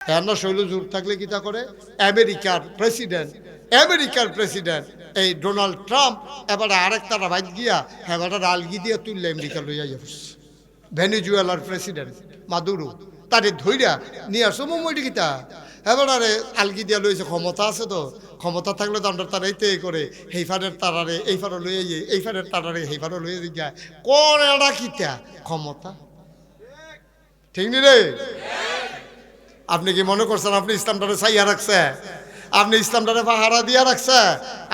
এর না শৈল জোর থাকলে কি তা করে? আমেরিকার প্রেসিডেন্ট এই ডোনাল্ড ট্রাম্প এবারে আরেকটা বাইক গিয়া এবারে আলগি দিয়ে তুললে আমেরিকা লইয়া যাবস। ভেনেজুয়েলার প্রেসিডেন্ট মাদুরো তারে ধৈর্যা নিয়ে আসো মুম্বইটি গীতা এবারে আলগি দিয়া লইছে। ক্ষমতা আছে তো, ক্ষমতা থাকলে তো আমরা তার এইতে করে হেইফারের তারারে এইফারে লইয়া যাই, এইফারের তারারে হেইফারে লইয়া যায়। কোন এটা কিতা ক্ষমতা? ঠিক নি রে? আপনি কি মনে করছেন আপনি ইসলামটারে চাইয়া রাখছে? আপনি ইসলামটারে পাহারা দিয়া রাখছে?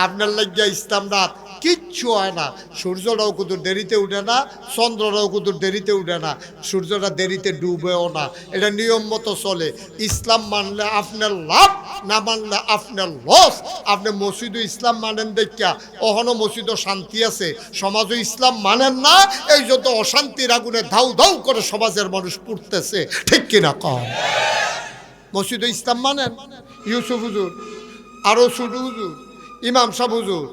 আপনার লাগিয়া ইসলামটা কিচ্ছু হয় না। সূর্যটাও কুতুর দেরিতে উঠে না, চন্দ্রটাও কুতুর দেরিতে উঠে না, সূর্যটা দেরিতে ডুবেও না। এটা নিয়ম মতো চলে। ইসলাম মানলে আপনার লাভ, না মানলে আপনার লস। আপনি মসজিদও ইসলাম মানেন দেখিয়া অহনো মসজিদও শান্তি আছে, সমাজও ইসলাম মানেন না, এই যত অশান্তির আগুনে ধাউ ধাউ করে সমাজের মানুষ পুড়তেছে। ঠিক কিনা কম? মসজিদে ইসলাম মানেন। ইউসুফ হুজুর, আরো ছোট হুজুর, ইমাম সাহেব হুজুর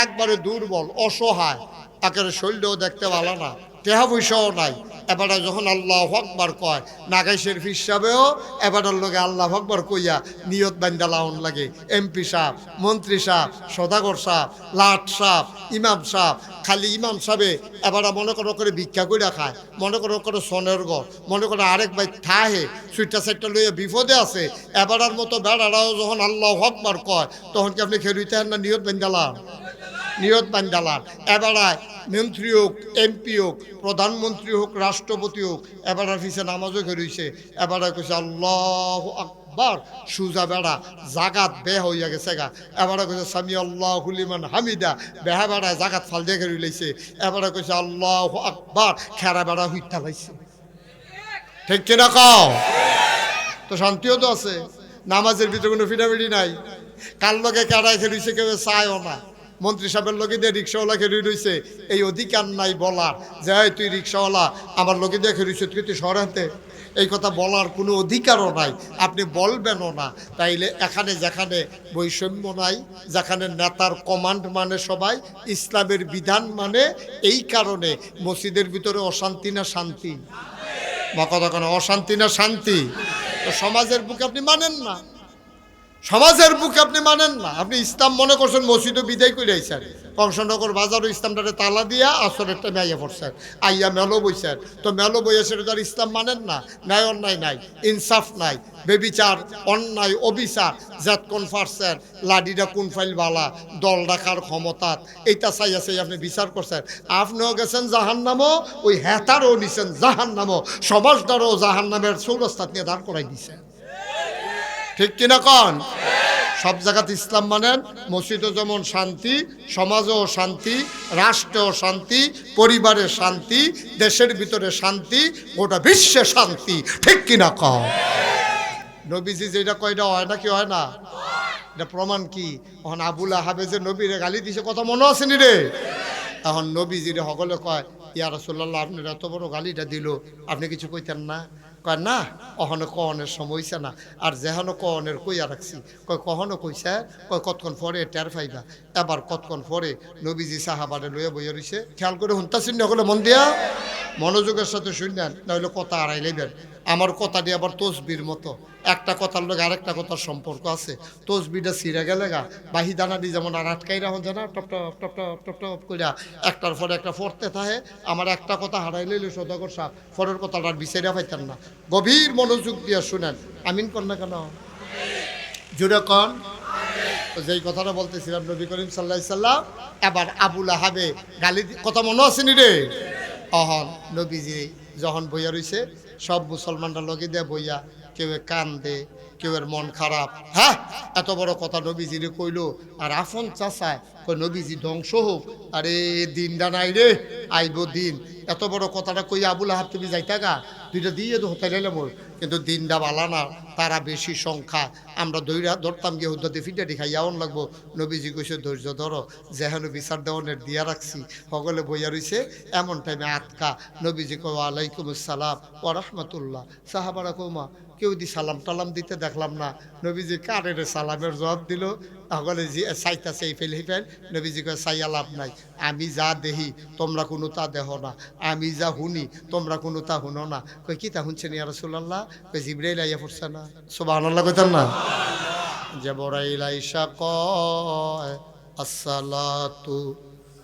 একবারে দুর্বল, অসহায়, একেবারে শরীরও দেখতে ভালো না, টেহা পয়সাও নাই। এবারে যখন আল্লাহু আকবার কয়, নাগাই শরীফ হিসাবেও এবারের লোকে আল্লাহু আকবার কইয়া নিয়ত বান্ধা লাউন লাগে। এমপি সাহেব, মন্ত্রী সাহেব, সদাগর সাহেব, লাট সাহেব, ইমাম সাহেব, খালি ইমাম সাহেবে এবারে মনে করে ভিক্ষা করে খায়, মনে করে সনের ঘর, মনে করে আরেক ভাই থাহে সুইটটা সাইটটা লইয়া বিপদে আছে। এবারের মতো বেড়ারাও যখন আল্লাহু আকবার কয়, তখন কি আপনি খেলুইতে না নিয়ত বান্ধা লান? নিয়ত বান্দালার এবারায় মন্ত্রী হোক, এমপি হোক, প্রধানমন্ত্রী হোক, রাষ্ট্রপতি হোক, এবারার পিছে নামাজও খেলছে। এবারে কইছে আল্লাহু আকবার, সুজা বেড়া জাগাত বে হইয়া গেছে গা। এবারে কইছে সামি আল্লাহু লিমান হামিদা, বেহা বেড়ায় জাগাত ফাল দিয়ে খেলি লাইছে। এবারে কইছে আল্লাহু আকবার, খেরা বেড়া হুইতা লাইছে। ঠিক কিনা কও? তো শান্তিও তো আছে, নামাজের ভিতরে কোনো ফিটাফিটি নাই। কার লগে কেড়ায় খেলিছে কেউ চায়ও না। মন্ত্রী সাহেবের লগে দিয়ে রিক্সাওয়ালা খেলি রয়েছে, এই অধিকার নাই বলার যে তুই রিক্সাওয়ালা আমার লগে দিয়ে খেলিছ, তুই শহরাতে, এই কথা বলার কোনো অধিকারও নাই, আপনি বলবেনও না। তাইলে এখানে যেখানে বৈষম্য নাই, যেখানে নেতার কমান্ড মানে সবাই, ইসলামের বিধান মানে, এই কারণে মসজিদের ভিতরে অশান্তি না শান্তি? বা কথা কেন অশান্তি না শান্তি? তো সমাজের বুকে আপনি মানেন না, সমাজের বুকে আপনি মানেন না। আপনি ইসলাম মনে করছেন, মসজিদও বিদায় করে আইছেন, কংসনগর বাজারও ইসলামটারে তালা দিয়া আসরের টাইমে আইয়া পড়ছেন, আইয়া মেলো বইছেন। তো মেলো বইয়া সেটা তার ইসলাম মানেন না। ন্যায় অন্যায় নাই, ইনসাফ নাই, বেবিচার, অন্যায়, অবিচার, জাত কোন ফারছেন, লাডিটা কোন ফাইল বালা, দল রাখার ক্ষমতা, এইটা চাইয়া চাই আপনি বিচার করছেন। আপনিও গেছেন জাহান্নামও, ওই হেতারও নিছেন জাহান্নামও, সমাজদারও জাহান্নামের চৌরাস্তা নিয়ে দাঁড় করাই দিছেন। ঠিক কিনা কন? সব জায়গাতে ইসলাম মানেন। মসজিদও যেমন শান্তি, সমাজেও শান্তি, রাষ্ট্রেও শান্তি, পরিবারের শান্তি, দেশের ভিতরে শান্তি, গোটা বিশ্বে শান্তি। ঠিক কিনা কন? নবীজি যেটা কয়টা হয় না কি হয় না? এটা প্রমাণ কি? এখন আবুল আহাবে যে নবীরে গালি দিছে, কথা মনে আছে নি রে? এখন নবীজিরে সকলে কয়, ইয়া রাসূলুল্লাহ আপনার এত বড় গালিটা দিল, আপনি কিছু কইতেন না? কয় না, অহনো কনের সময় হইছে না, আর যেহনো কনের কইয়া রাখছি। কয় কখনো কইছে? কয় কতক্ষণ পরে টের পাইবা। এবার কতক্ষণ পরে নবীজি সাহাবারে লইয়া বইয়া রইছে, খেয়াল করে শুনতাছেন না? মন দিয়া মনোযোগের সাথে শুনলেন, নইলে কথা আড়াই লইবেন। আমার কথা দিয়ে আবার তসবির মতো, একটা কথার লোক আরেকটা কথার সম্পর্ক আছে। তসবিটা ছিঁড়ে গেলে গা বাহি দানাটি যেমন আর আটকাই রাখুন যায় না, top top top top top top কইরা একটার পরে একটা পড়তে থাকে। আমার একটা কথা হারাই লইলে সদাগর সাহেব পরের কথাটা আর বিচাইরা পাইতেন না। গভীর মনোযোগ দিয়ে শুনেন, আমিন কন না কেন? জুড়ে কন। যেই কথাটা বলতেছিলাম, নবী করিম সাল্লাল্লাহু আলাইহি সাল্লাম এবার আবুল আহাবে গালি, কথা মনে আসেনি রে? অহন নবীজি যখন বইয়া রইছে, সব মুসলমানরা লগে দিয়ে বইয়া, কেউ কান্দে, কেউ মন খারাপ। হ্যাঁ, এত বড় কথা নবীজিরে কইলো, আর আফন চাচায় কই নবীজি ধ্বংস হোক, আরে দিনটা নাই রে, আইব দিন। এত বড় কথাটা কই আবুল আহাব তুমি যাইতা গা, দুইটা দিয়ে তো হতে লাইলে মোর, কিন্তু দিনটা বালা না, তারা বেশি সংখ্যা, আমরা ধরতাম গিয়ে হুদ্দাতে ফিটাটি খাইয়া আউন লাগবো। নবীজি কইছে ধৈর্য ধরো, যেহেতু বিচার দেওয়ানের দিয়া রাখছি। সকলে বইয়া রইছে, এমন টাইমে আটকা নবীজি কয় ওয়ালাইকুম আসসালাম ওয়া রাহমাতুল্লাহ। সাহাবারা কৌমা কেউ দি সালাম টালাম দিতে দেখলাম না। নবীজি কারের সালামের জবাব দিল। সকলে জি চাইতাছে এই ফেল হিফেল। নবীজি কয় চাইয়া লাভ নাই, আমি যা দেহি তোমরা কোনো তা দেহ না, আমি যা শুনি তোমরা কোনো তা শুনো না। কই কি তা শুনছেন ইয়া রাসূলুল্লাহ? কই জিবরাইল আইয়া পড়ছে না। সুবহানাল্লাহ কইতাম না? জিবরাইল আইসা কয় আসসালাতু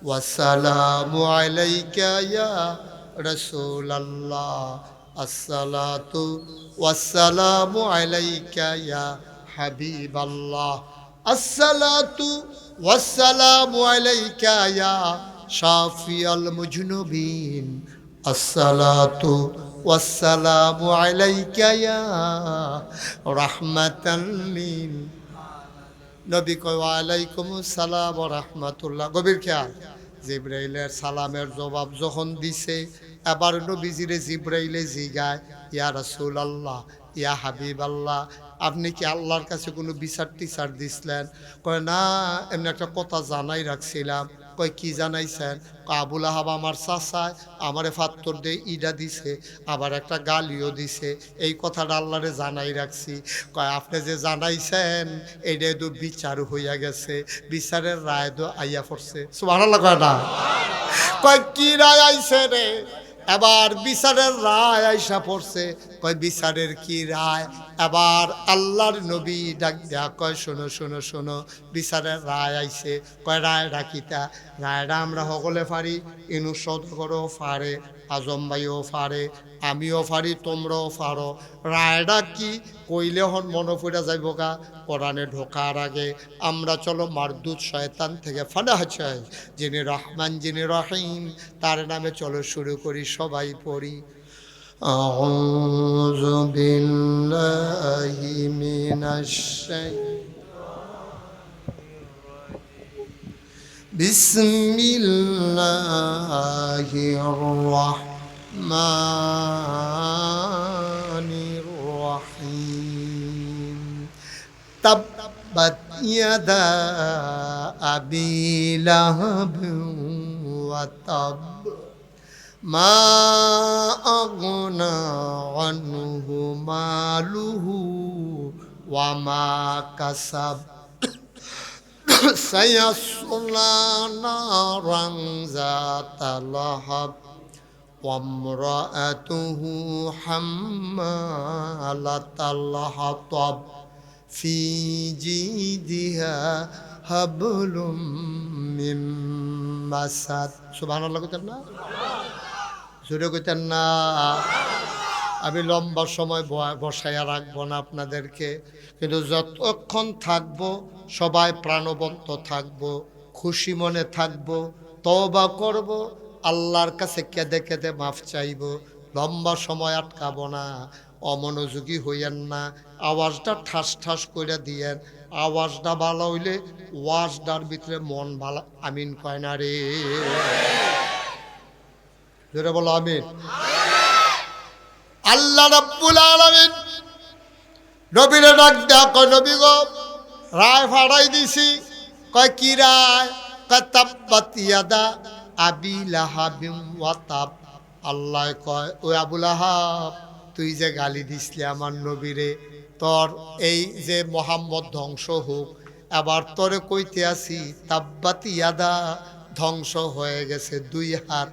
ওয়াসসালামু আলাইকা ইয়া রাসূলুল্লাহ, আসসালাতু ওয়াসসালামু আলাইকা ইয়া হাবিবাল্লাহ, আসসালাতু ওয়াসসালামু আলাইকা ইয়া শাফিয়াল মুজনুবিন, আসসালাতু ওয়াসসালামু আলাইকা ইয়া রাহমাতাল লিল। নবী কয় ওয়া আলাইকুমুস সালাম ওয়া রাহমাতুল্লাহ। গভীর খেয়াল। জিবরাইলের সালামের জবাব যখন দিছে, এবার নবীজিরে জিবরাইলে জিগায় ইয়া রাসূলুল্লাহ, ইয়া হাবিবাল্লাহ, আপনি কি আল্লাহর কাছে কোনো বিচার টিচার দিছিলেন? কয় না, এমনি একটা কথা জানাই রাখছিলাম। কয় কি জানাইছেন? আবুল আহাব আমার চাচায় আমারে ফাত্তর দিয়ে ইডা দিছে, আবার একটা গালিও দিছে, এই কথাটা আল্লাহরে জানাই রাখছি। কয় আপনি যে জানাইছেন এইটাই তো বিচার হইয়া গেছে, বিচারের রায় তো আইয়া পড়ছে। সুবহানাল্লাহ কয় না? কয় কি রায় আইছে রে? এবার বিচারের রায় আইসা পড়ছে। কয় বিচারের কি রায়? এবার আল্লাহর নবী ডাক দেয়া কয় শোনো শোনো শোনো, বিচারের রায় আইছে। কয় রায় ডাকিতা? রায়টা আমরা সকলে পারি, ইনু সদগরও পারে, আজম ভাইও পারে, আমিও পারি, তোমরাও পারো। রায়টা কি কইলে হন মনে পড়ে যাইব গা। কোরআনে ঢোকার আগে আমরা চলো মারদুদ শয়তান থেকে ফানা চাই, যিনি রহমান যিনি রহিম, তার নামে চলো শুরু করি, সবাই পড়ি। আউযু বিল্লাহি মিনাশ বিসমিল্লাহির রাহমানির রহিম। তাব্বাত ইয়াদা আবি লাহাব ওয়া তাব, মা আগনা আনহু মালুহু ওয়া মা কাসাব, সায়াসলা নারান যাতা লাহাব ওয়া ইমরাআতুহু হাম্মালাতাল হাতাব, ফি জিদিহা হাবলুম মিন মাসাদ। সুবহানাল্লাহ কইতেন না? জোরে কইতেন না? আমি লম্বা সময় বসাইয়া রাখবো না আপনাদেরকে, কিন্তু যতক্ষণ থাকবো সবাই প্রাণবন্ত থাকবো, খুশি মনে থাকবো, তওবা করব, আল্লাহর কাছে কেঁদে কেঁদে মাফ চাইব। লম্বা সময় আটকাবো না, অমনোযোগী হইয়েন না, আওয়াজটা ঠাস ঠাস করে দিয়েন। আওয়াজটা ভালো হইলে ওয়াজটার ভিতরে মন ভালো। আমিন কয় না রে? জোরে বলো আমিন। আল্লাহ রাব্বুল আলামিন নবীরে ডাক দেয়া কয় নবী গো, রায় ফাড়াই দিছি। কয় কি রায়? কয় তাব্বাত ইয়াদা আবি লাহাবিম ওয়া তাব। আল্লাহ কয় ও আবু লাহাব, তুই যে গালি দিসলি আমার নবীরে, তোর এই যে মোহাম্মদ ধ্বংস হোক, এবার তোরে কইতে আসি তাব্বাত ইয়াদা, ধ্বংস হয়ে গেছে দুই হাত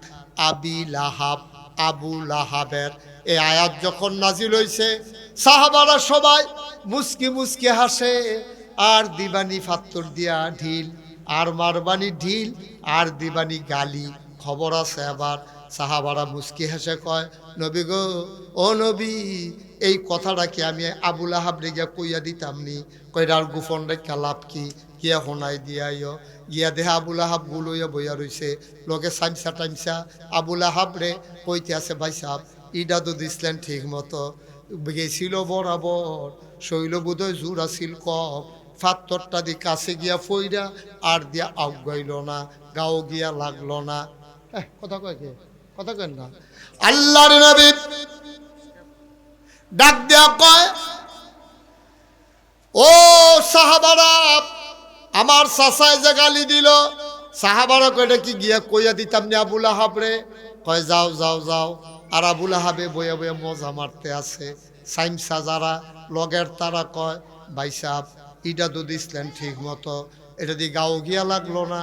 আবি লাহাব, আবু লাহাবের। এই আয়াত যখন নাজিল হইছে, সাহাবারা সবাই মুস্কি মুস্কি হাসে, আর দিবানি ফাত্তর দিয়া ঢিল, আর মারবানি ঢিল, আর দিবানি গালি। খবর আছে এবার সাহাবারা মুস্কি হেসে কয় নবী গো, ও নবী, এই কথাটা কি আমি আবুল আহাব রেগিয়া কইয়া দিতাম নি? কইরার গোপন রেখা লাভ কি? গিয়া শোনাই দিয়াইও। গিয়া দেহা আবুল আহাব গুলোইয়া বইয়া রইছে, লগে চামচা টাইমসা। আবুল আহাব রে কইতে আছে ভাই সাহেব, ইডা তো দিছিলেন ঠিক মতো, গেছিল বরাবর, শৈল বোধহয় জোর আছিল কম, ফাত্তরটা দি কাছে গিয়া ফইরা আর দিয়া আগাইল না, গাও গিয়া লাগলো না। কথা কয় কে? কথা কেন না? আল্লাহর নবী ডাক দেয়া কয় ও সাহাবারা, আমার চাচায় যে গালি দিল, সাহাবারা কয়টা কি গিয়া কইয়া দিতাম নি আবুল আহাব রে? কয় যাও যাও যাও। আর আবুল আহাবে বইয়া বইয়া মজা মারতে আছে। সাইমসা যারা লগের তারা কয় ভাই সাহেব ইটা তো দিছিলেন ঠিক মতো, এটা দিয়ে গাও গিয়া লাগলো না,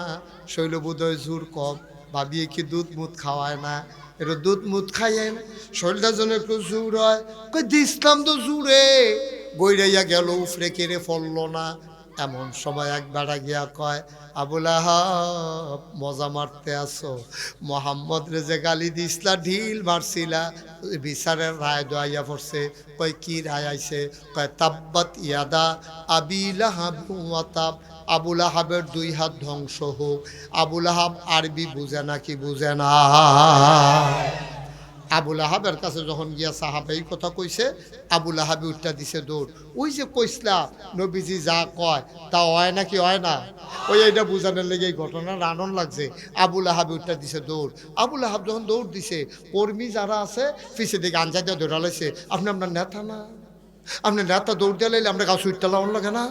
শৈলবোধয় জোর কম, ভাবিয়ে কি দুধ মুধ খাওয়ায় না, একটু দুধ মুধ খাইয়েন শরীরটার জন্য একটু জোর হয়। কই দিসলাম তো জোরে, গইরাইয়া গেল উফরে কেড়ে ফললো না। এমন সময় এক বেড়া গিয়া কয়, আবুল আহাব মজা মারতে আসো, মোহাম্মদ রে যে গালি দিসলা ঢিল মারছিলা, বিচারের রায় দোয়াইয়া পড়ছে। কয় কি রায় আইছে? কয় তাব্বাত ইয়াদা আবি লাহাব ওয়া তাব, আবুল আহাবের 2 হাত ধ্বংস হোক। আবুল আহাব আরবি বুঝে না কি বুঝে না? আবুল আহাবের কাছে যখন গিয়া সাহাবা এই কথা কইছে, আবুল আহাবি উঠটা দিছে দৌড়। ওই যে কইসলা নবীজি যা কয় তা হয় নাকি হয় না, ওই এটা বুঝানোর লেগে এই ঘটনার আনন্দ লাগছে। আবুল আহাবি উঠটা দিছে দৌড়। আবুল আহাব যখন দৌড় দিছে, কর্মী যারা আছে পিছিয়ে দিকে আঞ্জা দিয়ে দৌড়ালাইছে। আপনি আপনার নেতা না, আপনি নেতা দৌড় দিয়ে লাইলে আমরা গাছ উঠতে লাউন লাগে না,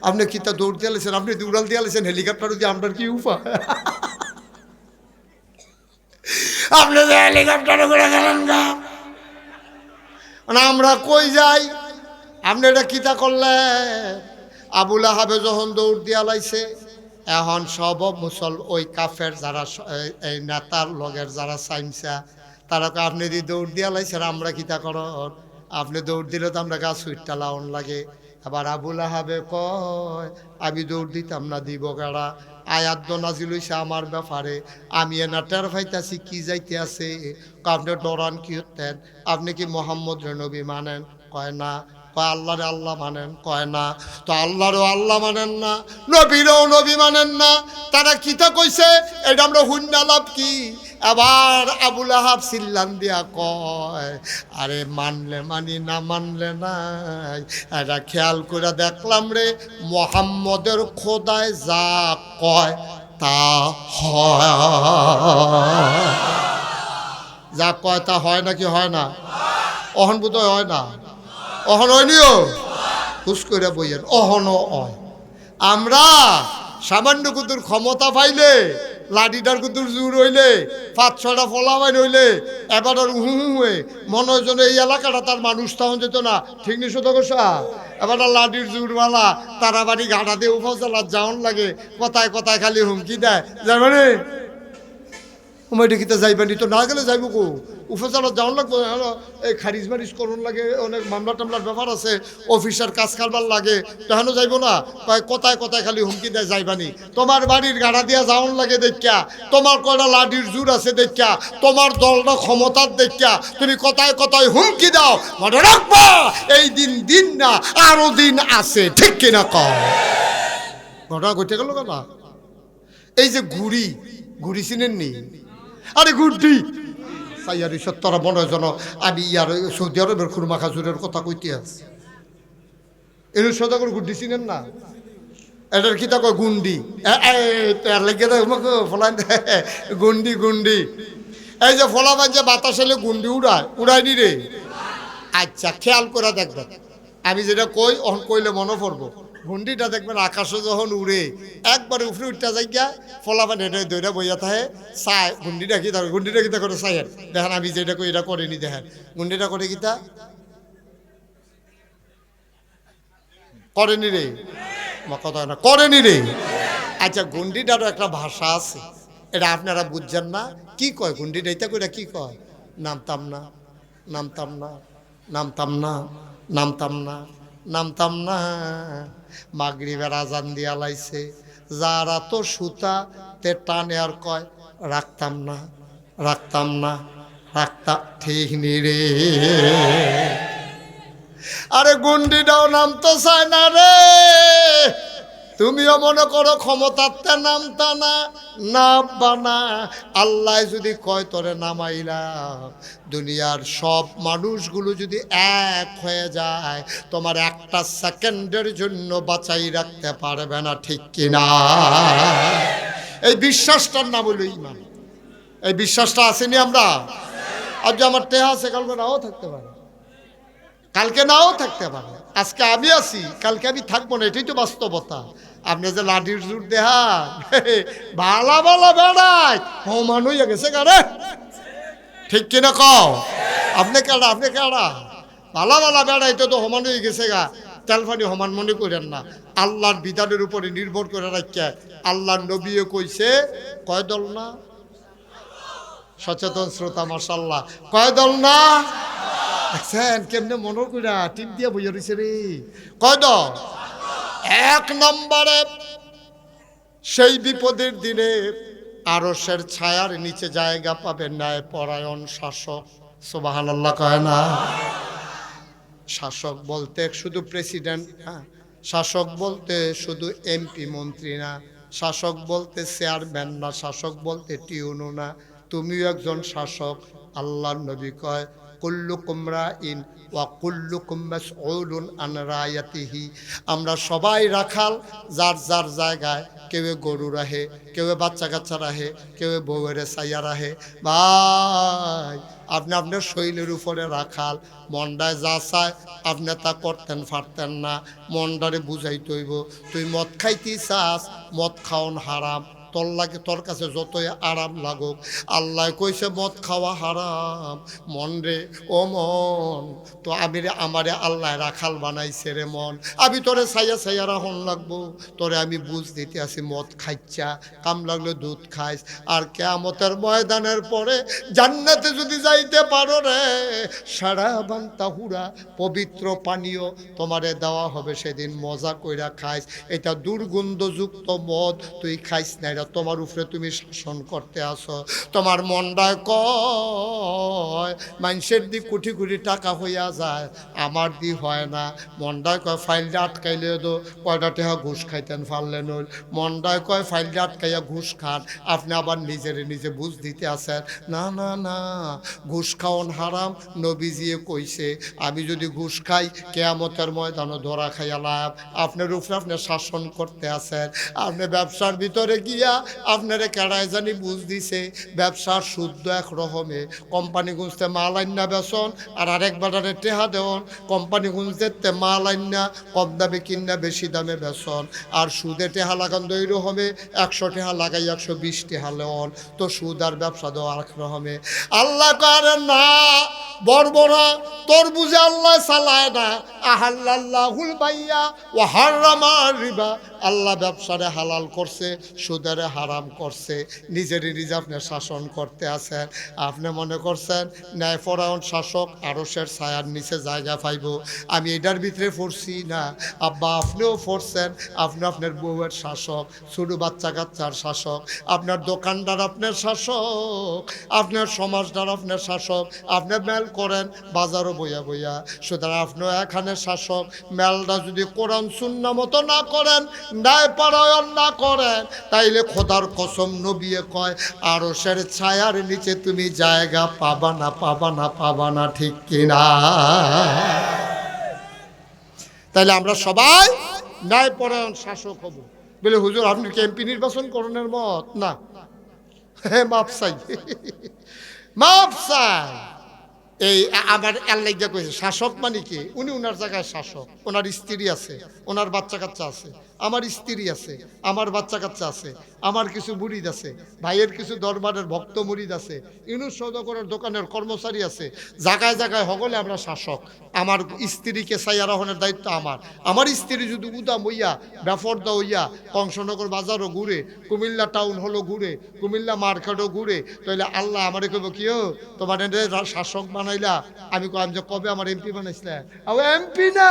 আপনি কিতা দৌড় দিয়ে লাইছেন, আপনি উড়াল দিয়ে লাইছেন হেলিকপ্টার দিয়ে, আপনার কি উপায়? আপনি যে হেলিকপ্টারে করে গেলেন গা, আমরা কই যাই? আপনি এটা কিতা করলেন? আবুল আহাবে যখন দৌড় দিয়া লাইছে, এখন সব ওই কাফের যারা এই নেতার লগের যারা সাইমসা, তারা আপনি যদি দৌড় দিয়া লাইছেন আমরা কিতা করন? আপনি দৌড় দিলে তো আমরা গাছ উঠটা লাউন লাগে। আবার আবুল আহাবে কয় আমি দৌড় দিতাম না, দিব কারা? আয়াত নাজিল হইছে আমার ব্যাপারে, আমি এনা টের পাইতাছি কি যাইতে আছে। আপনি ডরান কি হতেন? আপনি কি মোহাম্মদ রে নবী মানেন? কয় না। কয় আল্লাহ রে আল্লাহ মানেন? কয় না। তো আল্লাহরও আল্লাহ মানেন না, নবীরও নবী মানেন না, তারা কিতা কইছে এটা আমরা হুন্না লাভ কি? আবার আবুল আহাব সিল্লান দিয়া কয় আরে মানলে মানি না মানলে নাই, এটা খেয়াল করে দেখলাম রে মোহাম্মদের খোদায় যা কয় তা হয়, যা কয় তা হয় নাকি হয় না? অহন বোধহয় হয় না, অহন হয়নিও হুস করে বইয়ের অহনও হয়। আমরা সামান্য কুতুর ক্ষমতা পাইলে, লাঠিটার কুতুর জোর হইলে, 5-6টা ফলাবাইন হইলে এবার আর হুয়ে মনে হয় যেন এই এলাকাটা তার মানুষ তখন যেত না, ঠিক নি শত কষা? এবার লাঠির জোরওয়ালা তারা বাড়ি ঘাটা দিয়ে উপজেলার যাওয়ান লাগে, কথায় কথায় খালি হুমকি দেয়, যাবে সময়টা কিতা যাইবানি, তো না গেলে যাইব কো? উপজেলা যাওয়ান লাগবো, এই খারিজ মারিজ করুন লাগে, অনেক মামলা টামলার ব্যাপার আছে, অফিসার কাজ কারবার লাগে, তখনও যাইব না। কথায় কথায় খালি হুমকি দেয় যাইবানি। তোমার বাড়ির গাড়া দিয়া যাওয়ান লাগে দেখা, তোমার কয়টা লাঠির জোর আছে দেখা, তোমার দলটা ক্ষমতার দেখা তুমি কথায় কথায় হুমকি দাও। মনে রাখবা এই দিন দিন না, আরো দিন আছে, ঠিক কিনা কও? ঘটনা ঘটে গেল না? এই যে ঘুড়ি, ঘুড়ি চিনেননি? আরে গুড্ডি সাইয়ারি সত্তরা মনে জন আমি ইয়ার সৌদি আরবের খুরমা খাজুরের কথা কইতে আছি, এর সদা করে গুড্ডি চিনেন না? এটার কিতা কয় গুন্ডি, লেগে ফলাই গুন্ডি গুন্ডি। এই যে ফলাবান যে বাতাস এলে গুন্ডি উড়ায়নি রে। আচ্ছা খেয়াল করে দেখবেন, আমি যেটা কই অহন কইলে মনে পড়বো। গুন্ডিটা দেখবেন আকাশে যখন উড়ে একবারে উপরে উঠতে যাই গিয়া ফলাফান এটা দইটা বইয়া থাকে চায়। গুন্ডিটা কি থাকে? গুন্ডিটা কিতা করে চাইয়ের দেখেন, আমি যেটা কই এটা করেনি দেখেন। গুন্ডিটা করে কিতা করেনি রে, কথা না করেনি রে। আচ্ছা গুন্ডিটারও একটা ভাষা আছে, এটা আপনারা বুঝছেন না। কি কয় গুন্ডিটা? এটা কইরা কি কয়? নামতাম না, নামতাম না, নামতাম না, নামতাম না, নামতাম না। মাগরিবের আজান দিয়া লাইছে, যারা তো সুতা তে টানে আর কয় রাখতাম না, রাখতাম না, রাখতাম ঠিক নি রে। আরে গুন্ডিটাও নামতো চায় না রে। তুমিও মনে করো ক্ষমতাতে নামতা না, নামবা না। আল্লাহ যদি কয় তোরে নামাইলাম, দুনিয়ার সব মানুষগুলো যদি এক হয়ে যায়, তোমার একটা সেকেন্ডের জন্য বাঁচাই রাখতে পারবে না, ঠিক কিনা? এই বিশ্বাসটার নাম হলো ঈমান। এই বিশ্বাসটা আসেনি আমরা? আজ আমার টেহা আছে, কালকে নাও থাকতে পারে, কালকে নাও থাকতে পারে। আজকে আমি আছি, কালকে আমি থাকবো না, এটাই তো বাস্তবতা। আপনি যে লাঠির জোর দেহান ভালা ভালা বেড়ায় হমান হইয়া গেছে গারে, ঠিক কিনা কও? আপনি কেডা? আপনি কেডা? ভালা ভালা বেড়াইতে তো সমান হয়ে গেছে গা, তেলফানি সমান মনে করেন না। আল্লাহর বিধানের উপরে নির্ভর করে রাখিয়া আল্লাহর নবীও কইছে কয় দল না, সচেতন শ্রোতা মাশাআল্লাহ, কয় দল না? দেখছেন কেমনে মনে কইরা টিপ দিয়া বইয়া রইছে রে। কয় দল? এক নম্বরে সেই বিপদের দিনে আরশের ছায়ার নিচে জায়গা পাবে ন্যায় পরায়ণ শাসক। সুবহানাল্লাহ কয় না? শাসক বলতে শুধু প্রেসিডেন্ট না, শাসক বলতে শুধু এমপি মন্ত্রী না, শাসক বলতে চেয়ারম্যান না, শাসক বলতে টিউনও না, তুমিও একজন শাসক। আল্লাহর নবী কয় কুল্লুকুম রাইন ওয়া কুল্লুকুম মাসউলুন আন রায়াতিহি। আমরা সবাই রাখাল, যার যার জায়গায়। কেউ গরু রাহে, কেউ বাচ্চা কাচ্চা রাহে, কেউ বউয়ের ছাইয়া রাহে। ভাই আপনি আপনার শৈলের উপরে রাখাল, মন্ডায় যা চায় আপনি তা করতেন পারতেন না। মন্ডারে বুঝাইতে হইব তুই মদ খাইতে চাস, মদ খাওয়ান হারাম, তোর লাগে তোর কাছে যতই আরাম লাগুক। আল্লাহ কইছে মদ খাওয়া হারাম। মন রে ও মন, তো আমি রে আমারে আল্লাহ রাখাল বানাইছে রে মন, আমি তোরে ছাইয়া ছাইয়া রাখন লাগবো। তোরে আমি বুঝ দিতে আসি মদ খাইচ্ছা, কাম লাগলে দুধ খাইস। আর কিয়ামতের ময়দানের পরে জান্নাতে যদি যাইতে পারো রে, সারা বান্তাহুরা পবিত্র পানীয় তোমারে দেওয়া হবে, সেদিন মজা কইরা খাইস। এটা দুর্গন্ধযুক্ত মদ তুই খাইস না, এটা তোমার উপরে তুমি শাসন করতে আসো। তোমার মনটায় কয় মানুষের দি কোটি কোটি টাকা হইয়া যায়, আমার দি হয় না। মনটায় কয় ফাইলটা আটকাইলে তো কয়টা টাকা ঘুষ খাইতেন পারলেন। মনটায় কয় ফাইলটা আটকাইয়া ঘুষ খান, আপনি আবার নিজের নিজে বুঝ দিতে আসেন। না না না, ঘুষ খাওয়ান হারাম। নবীজিয়ে কইছে আমি যদি ঘুষ খাই কিয়ামতের ময়দানে ধরা খাইয়া লাভ। আপনার উপরে আপনি শাসন করতে আসেন। আপনি ব্যবসার ভিতরে গিয়া আপনারে কেড়ায় জানি বুঝ দিছে ব্যবসার শুদ্ধ এক রকমে। কোম্পানি গুঁজতে মাল আইনা বেসন আর আরেক বাজারে টেহা দেওন। কোম্পানি গুঁজতে মাল আইনা কম দামে কিনা বেশি দামে বেসন। আর সুদে টেহা লাগান দই রকমে, 100 টেহা লাগাই 120 টেহা লেওন। তো সুদ আর ব্যবসা দেওয়া এক রকমে। আল্লাহ করেন না বর্বরা তোর বুঝে আল্লাহ চালায় না। আহাল্লাহুল বাইয়া ওয়া হারামা রিবা। আল্লাহ ব্যবসারে হালাল করছে, সুদেরে হারাম করছে। নিজেরই নিজে আপনি শাসন করতে আছেন। আপনি মনে করছেন ন্যায়পরায়ণ শাসক আরশের ছায়ার নিচে জায়গা পাইব। আমি এটার ভিতরে পড়ছি না আব্বা, আপনিও পড়ছেন। আপনি আপনার বউয়ের শাসক, ছোট বাচ্চা কাচ্চার শাসক, আপনার দোকানদার আপনার শাসক, আপনার সমাজদার আপনার শাসক। আপনি মেল করেন বাজারও বইয়া বইয়া, সুতরাং আপনিও এখানে শাসক। মেলটা যদি কোরআন সুন্নাহ মতো না করেন, ন্যায়পরায়ণ না করেন, তাইলে খোদার কসম নবিয়ে কয় আরশের ছায়ার নিচে তুমি জায়গা পাবা না, পাবা না, পাবা না। ঠিক কিনা? তাইলে আমরা সবাই ন্যায়পরায়ণ শাসক হব। বলে হুজুর আপনি কি এমপি নির্বাচন করণের মত? না, হ্যাঁ মাপ চাই, মাপ চাই। এই আমার আল্লাহ কইছে শাসক মানে কি? উনি ওনার জায়গায় শাসক, ওনার স্ত্রী আছে, ওনার বাচ্চা কাচ্চা আছে, আমার স্ত্রী আছে, আমার বাচ্চা কাচ্চা আছে, আমার কিছু মুরিদ আছে, ভাইয়ের কিছু দরবারের ভক্ত মুরিদ আছে, ইউনুস সওদাগরের দোকানের কর্মচারী আছে। জায়গায় জায়গায় হগলে আমরা শাসক। আমার স্ত্রীকে ছাইয়া রাখনের দায়িত্ব আমার। আমার স্ত্রী যদি উদাম হইয়া বেফর্দা হইয়া কংসনগর বাজারও ঘুরে, কুমিল্লা টাউন হলো ঘুরে, কুমিল্লা মার্কেটও ঘুরে, তাহলে আল্লাহ আমারে কইব কি ও তোমার শাসক বানাইলা? আমি কইলাম যে কবে আমার এমপি বানাইছিলা? এমপি না,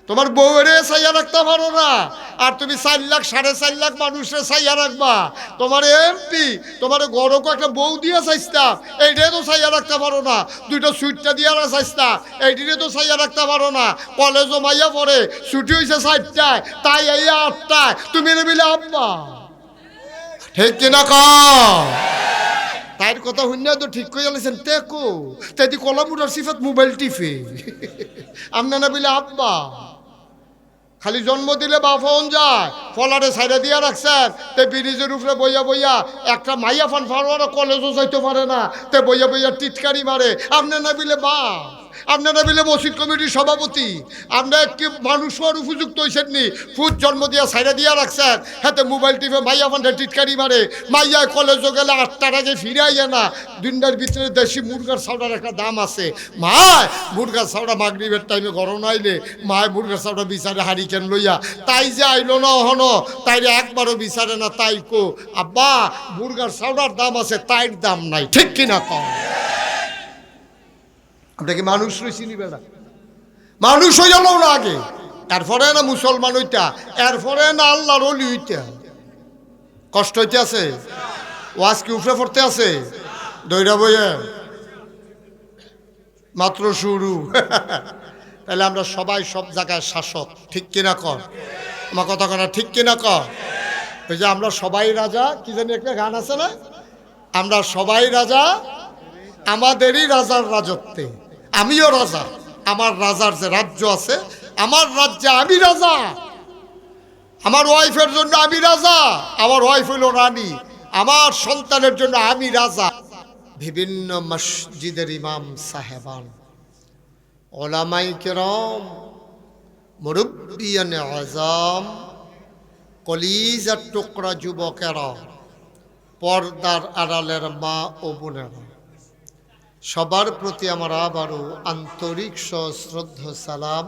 তোমার বউরে ছাইয়া রাখতে পারো না, আর তুমি 4 লাখ 4.5 লাখ মানুষের ছাইয়া রাখবা। তোমার এমপি তোমার গরক একটা বউ দিয়ে চাইস্তা, এইটাই তো ছাইয়া রাখতে পারো না। 2টা সুইটটা দিয়ে চাইস্তা, এইটিরে তো ছাইয়া রাখতে পারো না। কলেজও মাইয়া পড়ে, ছুটি হয়েছে 4টায়, তাই এই 8টায়, তুমি নেবিলে আব্বা। ঠিক কিনা কও? তাইর কথা শুনে তো ঠিক করে লেছেন টেকো তাই কলামুটার সিফাত মোবাইল টিপে আমনা না বিলে আব্বা। খালি জন্ম দিলে বাফন যায়, ফলারে সাইডে দিয়া রাখছেন। তে ব্রিজের উপরে বইয়া বইয়া একটা মাইয়া ফান ফারোয়ারা কলেজও যাইতে পারে না, তে বইয়া বইয়া টিটকারি মারে। আপনি না বিলে বাপ, আপনারা মিলে মসজিদ কমিটির সভাপতি, আমরা কি মানুষ হওয়ার উপযুক্ত হয়েছেন নি? ফুট জন্ম দিয়া সাইডা দিয়া রাখছেন, হাতে মোবাইল টিপে মাইয়া ফান্ডে টিটকারি মারে, মাইয়া কলেজও গেলে 8টার আগে ফিরে আইয়া না। দিনটার ভিতরে দেশি মুরগার চাউডার একটা দাম আছে। মায় মুরগার চাউডা মাগরিবের টাইমে গরম আইলে মায় মুরগার চাউডা বিচারে হারিকেন লইয়া, তাই যে আইলো না হন, তাইরে একবারও বিচারে না। তাই কো আব্বা মুরগার চাউডার দাম আছে, তাইর দাম নাই, ঠিক কিনা কম? আপনাকে মানুষ রয়েছি নি বেড়া? মানুষ হয়ে গেল না আগে, এরপরে না মুসলমান হইতা, এরপরে না আল্লাহর ওলি হইতা। কষ্ট হইতে আছে, ওয়াজ কি উপরে পড়তে আছে? দইরা বইয়ে মাত্র শুরু। তাহলে আমরা সবাই সব জায়গায় শাসক, ঠিক কিনা কর? আমার কথা কথা ঠিক কিনা কর? ওই যে আমরা সবাই রাজা, কি জানি একটা গান আছে না, আমরা সবাই রাজা আমাদেরই রাজার রাজত্বে, আমিও রাজা, আমার রাজার যে রাজ্য আছে, আমার রাজ্যে আমি রাজা, আমার ওয়াইফের জন্য আমি রাজা, আমার ওয়াইফ হইল রানী, আমার সন্তানের জন্য আমি রাজা। বিভিন্ন মসজিদের ইমাম সাহেবান, ওলামাই কেরাম, মুরব্বিয়ানে আযম, কলিজার টুকরা যুবকেরা, পর্দার আড়ালের মা ও বোনেরা, সবার প্রতি আমার আবারও আন্তরিক সশ্রদ্ধ সালাম।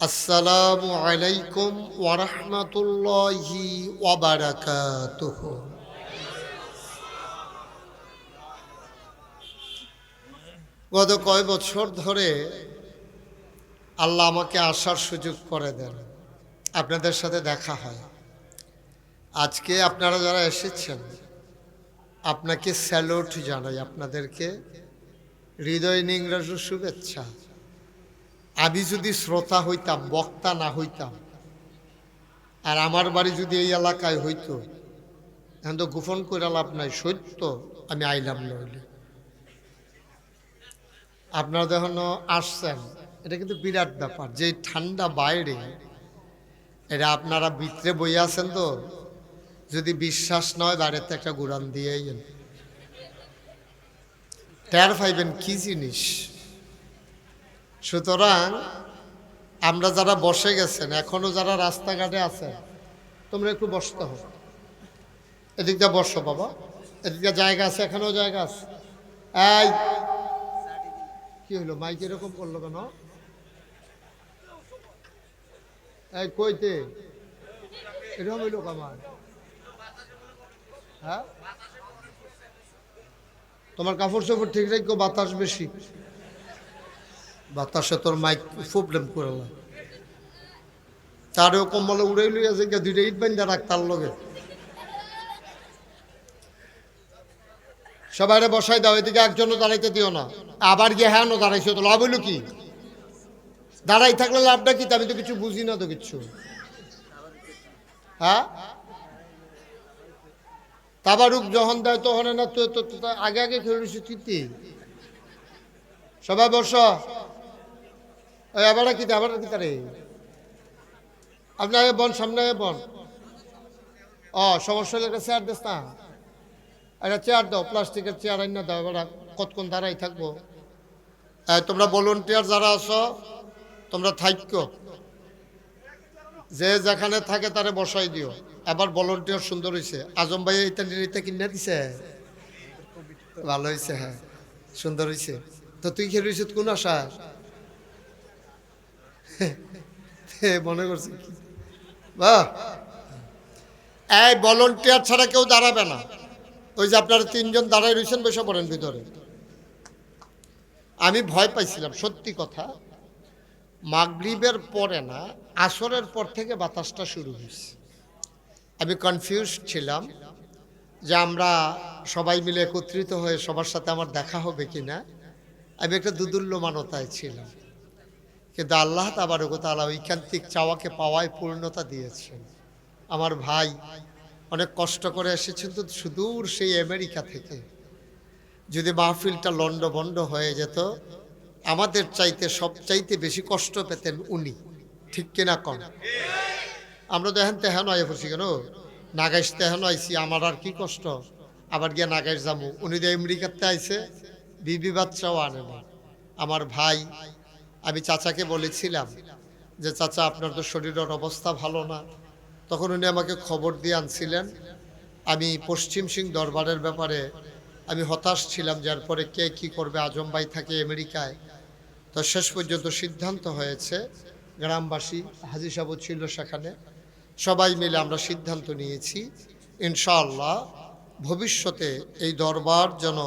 আসসালামু আলাইকুম ওয়া রাহমাতুল্লাহি ওয়া বারাকাতুহু। গত কয় বছর ধরে আল্লাহ আমাকে আসার সুযোগ করে দেন, আপনাদের সাথে দেখা হয়। আজকে আপনারা যারা এসেছেন আপনাকে স্যালুট জানাই, আপনাদেরকে হৃদয় নিংড়ার শুভেচ্ছা। আমি যদি শ্রোতা হইতাম, বক্তা না হইতাম, আর আমার বাড়ি যদি এই এলাকায় হইতো, এখন তো গোপন করে লাভ নাই, সত্য আমি আইলাম নইলে। আপনারা যখন আসছেন, এটা কিন্তু বিরাট ব্যাপার, যে ঠান্ডা বাইরে, এটা আপনারা ভিতরে বই আছেন তো, যদি বিশ্বাস নয় বাড়িতে একটা গুড়ান দিয়ে টের পাইবেন কি জিনিস। সুতরাং আমরা যারা বসে গেছেন, এখনো যারা রাস্তাঘাটে আছেন, তোমরা একটু বসতে হবে, এদিকটা বসো বাবা, এদিকটা জায়গা আছে, এখানেও জায়গা আছে। এই কি হইলো, মাইক এরকম করলো কেন? এই কইতে এরকম হইলো কামার? হ্যাঁ, তোমার কাপড় চোপড় ঠিক রাখো, বাতাস বেশি, বাতাসে তোর মাইক প্রবলেম করলাম। তারও কম্বলে উড়াই লইয়া যে দুইটা ইট বান্ধা রাখ তার লগে। সবাই বসাই দাও, এদিকে একজনও দাঁড়াইতে দিও না। আবার গিয়ে হ্যাঁ দাঁড়াইছো তো লাভ হইল কি? দাঁড়াই থাকলে লাভটা কি? আমি তো কিছু বুঝি না তো কিচ্ছু। হ্যাঁ, তাবারুক যখন দেয় তখন না, তো আগে আগে খেলেছি তৃতি। সবাই বস, আবার কি আবার কি তারে আপনার বন, সামনে বন। সমস্যা হলে একটা চেয়ার দিস না, একটা চেয়ার দাও, প্লাস্টিকের চেয়ার আইন না দাও, এবার কতক্ষণ দাঁড়াই থাকবো। তোমরা ভলান্টিয়ার যারা আছো তোমরা থাকো, যে যেখানে থাকে তারে বসাই দিও। আবার ভলান্টিয়ার সুন্দর হয়েছে, আজম ভাই এটা কিনে দিছে, ভালো হয়েছে, হ্যাঁ সুন্দর হয়েছে। তো তুই খেয়ে রয়েছে কোন আশা মনে করছি বাহ। এই ভলান্টিয়ার ছাড়া কেউ দাঁড়াবে না। ওই যে আপনারা তিনজন দাঁড়াই রয়েছেন, বসে পড়েন ভিতরে। আমি ভয় পাইছিলাম সত্যি কথা, মাগরিবের পরে না, আসরের পর থেকে বাতাসটা শুরু হয়েছে। আমি কনফিউজ ছিলাম যে আমরা সবাই মিলে একত্রিত হয়ে সবার সাথে আমার দেখা হবে কিনা। আমি একটা দুদুল্যমানতায় ছিলাম, কিন্তু আল্লাহ তাবারক ওয়া তাআলা ঐকান্তিক চাওয়াকে পাওয়ায় পূর্ণতা দিয়েছেন। আমার ভাই অনেক কষ্ট করে এসেছেন তো সুদূর সেই আমেরিকা থেকে। যদি মাহফিলটা লন্ডভন্ড হয়ে যেত, আমাদের চাইতে সবচাইতে বেশি কষ্ট পেতেন উনি, ঠিক কিনা কন? আমরা তো এখন তেহানো আয় পড়ছি কেন, নাগাইশ তেহানো আইসি, আমার আর কি কষ্ট, আবার গিয়া নাগাইশ যাবো। উনি তো আমেরিকাতে আইসে, বিবি বাচ্চাও আনে না, আমার ভাই, আমি চাচাকে বলেছিলাম যে চাচা আপনার তো শরীরের অবস্থা ভালো না। তখন উনি আমাকে খবর দিয়ে আনছিলেন। আমি পশ্চিম সিং দরবারের ব্যাপারে আমি হতাশ ছিলাম, যার পরে কে কি করবে, আজম ভাই থাকে আমেরিকায়। তো শেষ পর্যন্ত সিদ্ধান্ত হয়েছে, গ্রামবাসী হাজি সাহেব ছিল সেখানে, সবাই মিলে আমরা সিদ্ধান্ত নিয়েছি ইনশাআল্লাহ ভবিষ্যতে এই দরবার যেন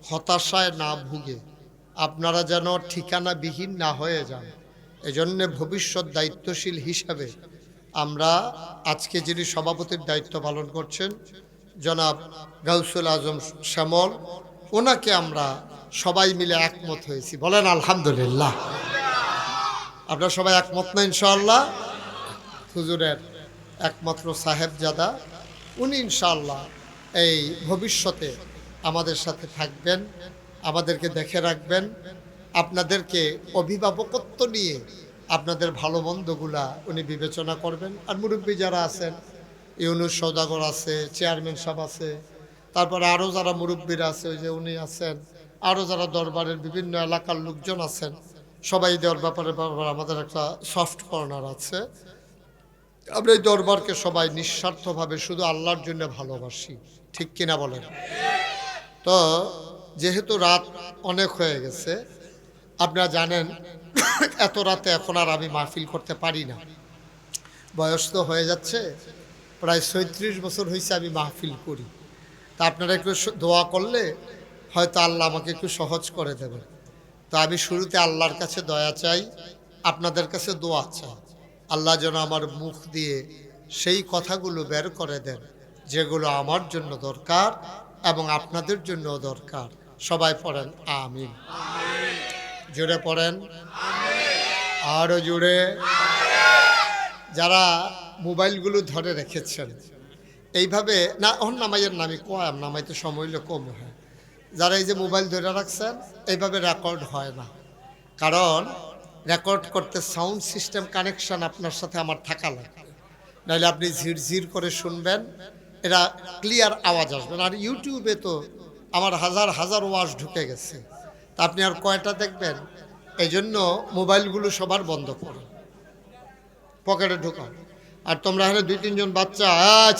হতাশায় না ভুগে, আপনারা যেন ঠিকানাবিহীন না হয়ে যান। এজন্যে ভবিষ্যৎ দায়িত্বশীল হিসাবে আমরা আজকে যিনি সভাপতির দায়িত্ব পালন করছেন জনাব গাউসুল আজম শ্যামল, ওনাকে আমরা সবাই মিলে একমত হয়েছি। বলেন আলহামদুলিল্লাহ। আপনারা সবাই একমত না ইনশাআল্লাহ? হুজুরের একমাত্র সাহেবজাদা উনি ইনশাআল্লাহ এই ভবিষ্যতে আমাদের সাথে থাকবেন, আমাদেরকে দেখে রাখবেন, আপনাদেরকে অভিভাবকত্ব নিয়ে আপনাদের ভালো মন্দগুলা উনি বিবেচনা করবেন। আর মুরব্বী যারা আছেন, ইউনুস সওদাগর আছে, চেয়ারম্যান সাহেব আছে, তারপরে আরও যারা মুরব্বীরা আছে, ওই যে উনি আছেন, আরও যারা দরবারের বিভিন্ন এলাকার লোকজন আছেন, সবাই দেওয়ার ব্যাপারে আমাদের একটা সফট কর্নার আছে। আমরা এই দরবারকে সবাই নিঃস্বার্থভাবে শুধু আল্লাহর জন্য ভালোবাসি, ঠিক কিনা বলেন? তো যেহেতু রাত অনেক হয়ে গেছে, আপনারা জানেন এত রাতে এখন আর আমি মাহফিল করতে পারি না, বয়স তো হয়ে যাচ্ছে, প্রায় ৩৬ বছর হয়েছে আমি মাহফিল করি। তা আপনারা একটু দোয়া করলে হয়তো আল্লাহ আমাকে একটু সহজ করে দেবেন। তো আমি শুরুতে আল্লাহর কাছে দয়া চাই, আপনাদের কাছে দোয়া চাই, আল্লাহ যেন আমার মুখ দিয়ে সেই কথাগুলো বের করে দেন যেগুলো আমার জন্য দরকার এবং আপনাদের জন্য দরকার। সবাই পড়েন আমিন। জোরে পড়েন, আরো জোরে। যারা মোবাইলগুলো ধরে রেখেছেন এইভাবে না, ওর নামাইয়ের নামি কম, নামাইতে সময় হলে কম হয়। যারা এই যে মোবাইল ধরে রাখছেন এইভাবে রেকর্ড হয় না, কারণ রেকর্ড করতে সাউন্ড সিস্টেম কানেকশন আপনার সাথে আমার থাকা লাগবে, নাহলে আপনি ঝিরঝির করে শুনবেন, এরা ক্লিয়ার আওয়াজ আসবে না। আর ইউটিউবে তো আমার হাজার হাজার ওয়াজ ঢুকে গেছে, তা আপনি আর কয়টা দেখবেন? এই জন্য মোবাইলগুলো সবার বন্ধ করুন, পকেটে ঢুকান। আর তোমরা এখানে ২-৩ জন বাচ্চা,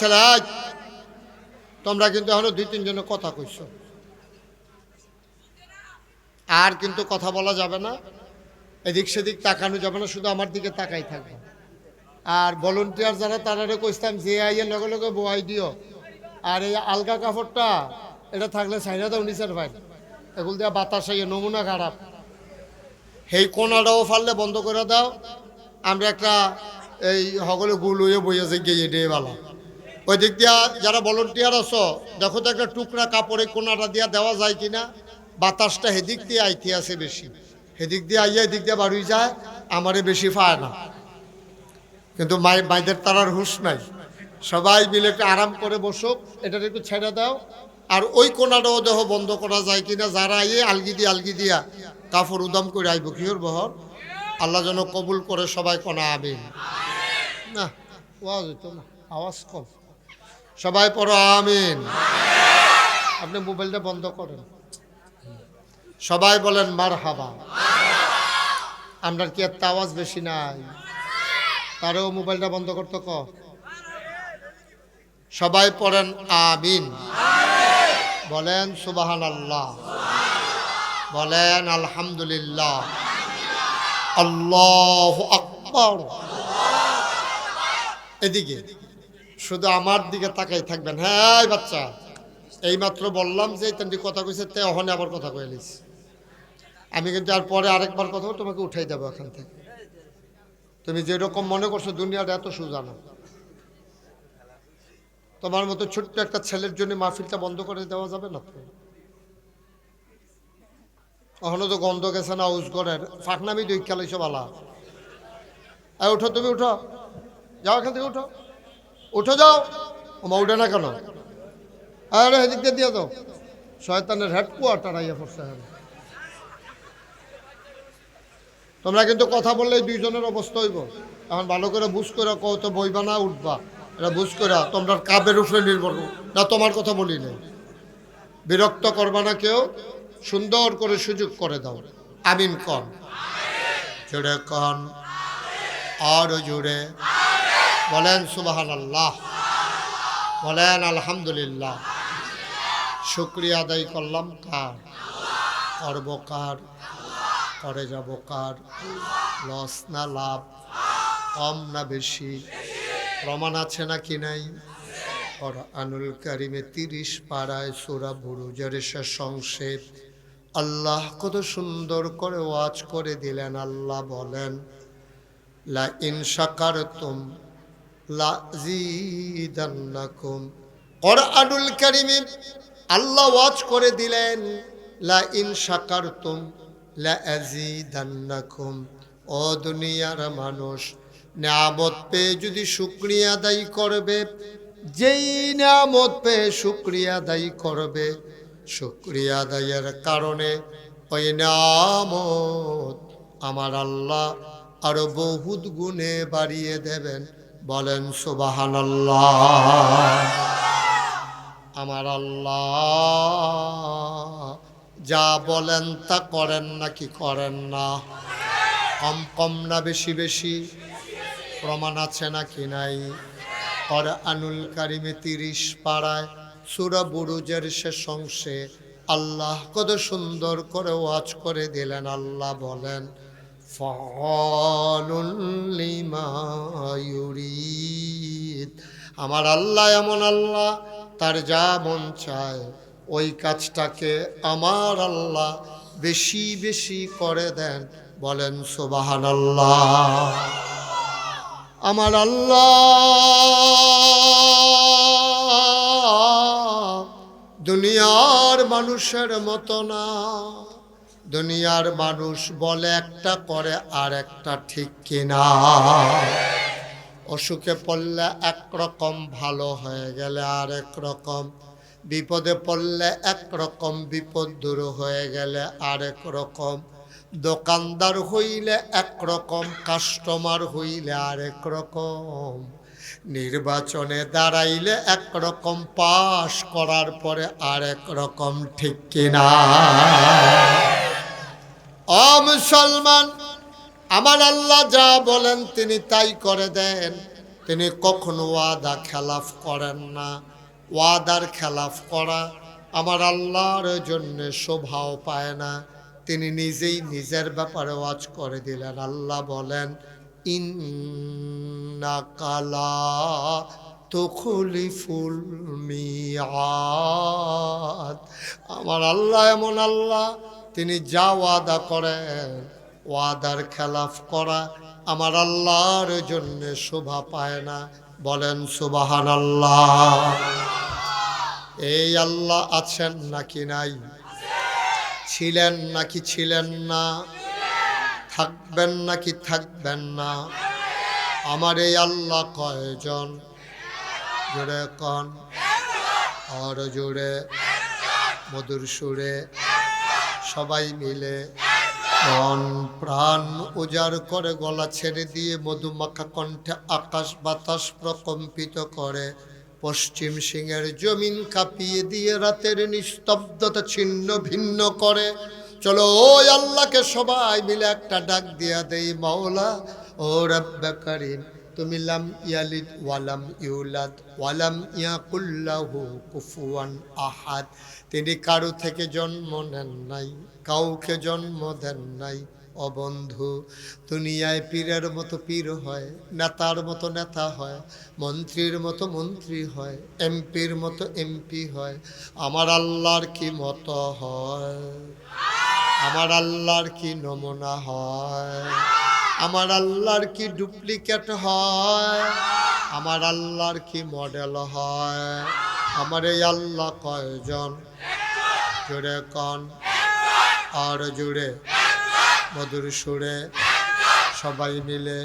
ছেলে তোমরা কিন্তু এখনো ২-৩ জনের কথা কইছো, আর কিন্তু কথা বলা যাবে না, এদিক সেদিক তাকানো যাবে না, শুধু আমার দিকে তাকাই থাকবে। আর ভলেন্টিয়ার যারা তারা কইতাম যে আইয়ের লগে লগে বোয়াই দিও, আর এই আলগা কাপড়টা এটা থাকলে সাইরা দাও নিচের ভাই, এগুলো দেওয়া বাতাস আইয়ে নমুনা খারাপ, সেই কোনাটাও ফাললে বন্ধ করে দাও। আমরা একটা এই সকলে গুল হয়ে বইয়া যে গিয়ে ডে বালা ওই দিক দিয়া যারা ভলেন্টিয়ার আছো দেখো তো একটা টুকরা কাপড়ে কোনাটা দিয়া দেওয়া যায় কিনা, বাতাসটা হেদিক দিয়ে আইতে আছে বেশি, হেদিক দিয়ে আইয়া এদিক দিয়ে বাড়ি যায়, আমারে বেশি পায় না। কিন্তু মাইদের তারার হুঁশ নাই, সবাই মিলে একটু আরাম করে বসুক, এটার একটু ছেড়ে দাও। আর ওই কোনাটাও দেহ বন্ধ করা যায় কিনা, যারা আইয়ে আলগি দিয়া কাপড় উদাম করে আইব কিহর বহর, আল্লাহ যেন কবুল করে। সবাই কোনা আমিন। না ওয়াজ হইতো না, আওয়াজ কম, সবাই পড়ো আমিন। আপনি মোবাইলটা বন্ধ করেন, সবাই বলেন মারহাবা। আমরা কি এত আওয়াজ বেশি নাই, তারও মোবাইলটা বন্ধ করতে ক। সবাই পড়েন আমিন, বলেন সুবহানাল্লাহ, বলেন আলহামদুলিল্লাহ, আল্লাহু আকবার। এদিকে শুধু আমার দিকে তাকাই থাকবেন। হ্যাঁ বাচ্চা, এইমাত্র বললাম যে তেমনি কথা কইছে, তে ওখানে আবার কথা কইলিস, আমি কিন্তু আর পরে আরেকবার কথা তোমাকে উঠাই দেবো এখান থেকে। তুমি যেরকম মনে করছো দুনিয়াটা এত সোজা না, তোমার মতো ছোট্ট একটা ছেলের জন্য মাহফিলটা বন্ধ করে দেওয়া যাবে না তো। এখনো তো গন্ধ গেছে না উজগরের, ফাঁকনামি দুই খেলাইছো বালা। উঠো, তুমি উঠো, যাও এখান থেকে, উঠো উঠো, যাও। ওমা উঠে না কেন? আরে এদিক দিয়ে দিয়ে দাও, শয়তানের হেডকোয়ার্টার আইয়া পড়ছে। তোমরা কিন্তু কথা বললে দুইজনের অবস্থা হইব। এখন ভালো করে বুঝ করে কও তো বইবা না উঠবা, এটা বুঝ করে তোমরা কাবের উপরে নির্ভর না। তোমার কথা বলি না, বিরক্ত করবা না কেউ, সুন্দর করে সুযোগ করে দাও। আমিন কন, জোরে কন, আরো জোরে বলেন সুবহানাল্লাহ, বলেন আলহামদুলিল্লাহ। শুকরিয়া আদায় করলাম কার? করব কার? করে যাব কার? লস না লাভ, কম না বেশি? প্রমাণ আছে নাকি নাই? কুরআনুল কারীমে 30 পারায় সূরা বুরুজের শেষ অংশে আল্লাহ কত সুন্দর করে ওয়াজ করে দিলেন। আল্লাহ বলেন, লা ইন শাকারতুম লা জিদান্নাকুম। কুরআনুল কারীমে আল্লাহ ওয়াজ করে দিলেন, লা ইন শাকারতুম লা আযীদান্নাকুম। ও দুনিয়ার মানুষ, নিয়ামত পেয়ে যদি শুকরিয়া আদায় করবে, যেই নিয়ামত পেয়ে শুকরিয়া আদায় করবে, শুকরিয়া আদায়ের কারণে ওই নিয়ামত আমার আল্লাহ আরো বহুত গুণে বাড়িয়ে দেবেন। বলেন সুবহানাল্লাহ। আমার আল্লাহ যা বলেন তা করেন নাকি করেন না? কম কম না বেশি বেশি? প্রমাণ আছে নাকি নাই? কুরআনুল কারীমে 30 পারায় সূরা বুরুজের শেষ অংশে আল্লাহ কত সুন্দর করে ওয়াজ করে দিলেন। আল্লাহ বলেন, ফাআলুল লিমা ইউরিদ। আমার আল্লাহ এমন আল্লাহ, তার যা মন চায় ওই কাজটাকে আমার আল্লাহ বেশি বেশি করে দেন। বলেন সুবহানাল্লাহ। আমার আল্লাহ দুনিয়ার মানুষের মতো না। দুনিয়ার মানুষ বলে একটা, করে আর একটা, ঠিক কিনা? অসুখে পড়লে একরকম, ভালো হয়ে গেলে আরেক রকম, বিপদে পড়লে একরকম, বিপদ দূর হয়ে গেলে আরেক রকম, দোকানদার হইলে একরকম, কাস্টমার হইলে আরেক রকম, নির্বাচনে দাঁড়াইলে একরকম, পাশ করার পরে আরেক রকম, ঠিক কিনা? ও মুসলমান, আমার আল্লাহ যা বলেন তিনি তাই করে দেন। তিনি কখনো ওয়াদা খেলাফ করেন না। ওয়াদার খেলাফ করা আমার আল্লাহর জন্য শোভাও পায় না। তিনি নিজেই নিজের ব্যাপারে ওয়াজ করে দিলেন। আল্লাহ বলেন, ইন্নাকা লা তুখলিফুল মিআদ। আমার আল্লাহ এমন আল্লাহ, তিনি যা ওয়াদা করেন, ওয়াদার খেলাফ করা আমার আল্লাহর জন্য শোভা পায় না। বলেন সুবহানাল্লাহ। এই আল্লাহ আছেন নাকি নাই? ছিলেন নাকি ছিলেন না? থাকবেন নাকি থাকবেন না? আমার এই আল্লাহ কয়জন? জোরে কন, আর জোরে মধুর সুরে সবাই মিলে মন প্রাণ উজাড় করে গলা ছেড়ে দিয়ে মধুমাখা কণ্ঠে আকাশ বাতাস প্রকম্পিত করে, পশ্চিম সিংহের জমিন কাঁপিয়ে দিয়ে রাতের নিস্তব্ধতা ছিন্ন ভিন্ন করে। চলো ওই আল্লাহকে সবাই মিলে একটা ডাক দিয়া দেই, মাওলা ও রব্বে করিম, তুমি লাম ইয়ালিদ ওয়ালাম ইউলাদ ওয়ালাম ইয়াকুল্লাহু কুফুয়ান আহাদ। তিনি কারো থেকে জন্ম নেন নাই, কাউকে জন্ম দেন নাই। ও বন্ধু, দুনিয়ায় পীরের মতো পীর হয়, নেতার মতো নেতা হয়, মন্ত্রীর মতো মন্ত্রী হয়, এমপির মতো এমপি হয়। আমার আল্লাহর কি মতো হয়? আমার আল্লাহর কি নমুনা হয়? আমার আল্লাহর কি ডুপ্লিকেট হয়? আমার আল্লাহর কি মডেল হয়? আমার এই আল্লাহ কয়জন? জোরে কন, আর জোরে মধুর সুরে সবাই মিলে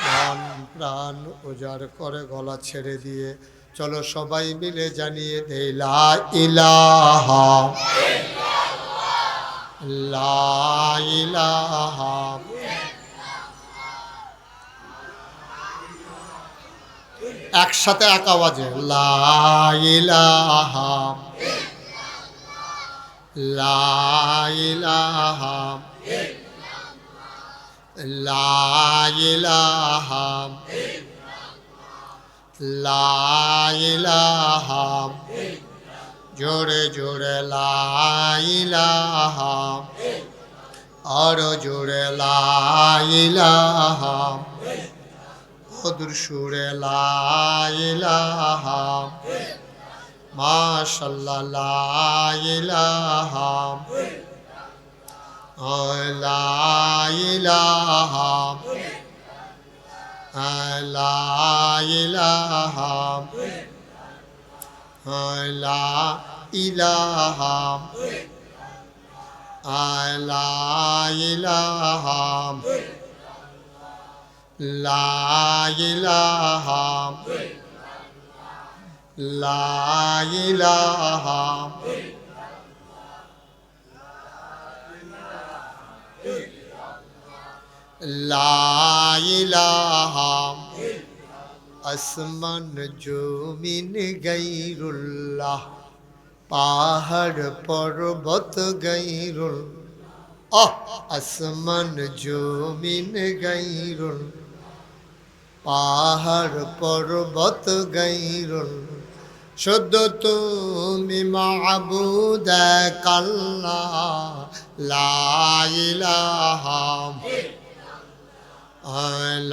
মন প্রাণ উজাড় করে গলা ছেড়ে দিয়ে চলো সবাই মিলে জানিয়ে দেই, লা ইলাহা লা ইলাহা। একসাথে এক আওয়াজে লা ইলাহা লা ইলাহা লা ইলাহা লা ইলাহা জোরে জোরে লা ইলাহা আর জোরে লা ইলাহা মধুর সুরে লা ইলাহা মাশাআল্লাহ লা ইলাহা লা ইলাহা লা ইলাহা লা ইলাহা লা ইলাহা লা ইলাহা লা ইলাহা লা ইলাহা আসমান জমিন গায়রুল্লাহ পাহাড় পর্বত গায়রুল আসমান জমিন গায়রুল পাহাড় পর্বত গায়রুল শুদ্ধ তুমি মাবুদ আল্লাহ লা ইলাহা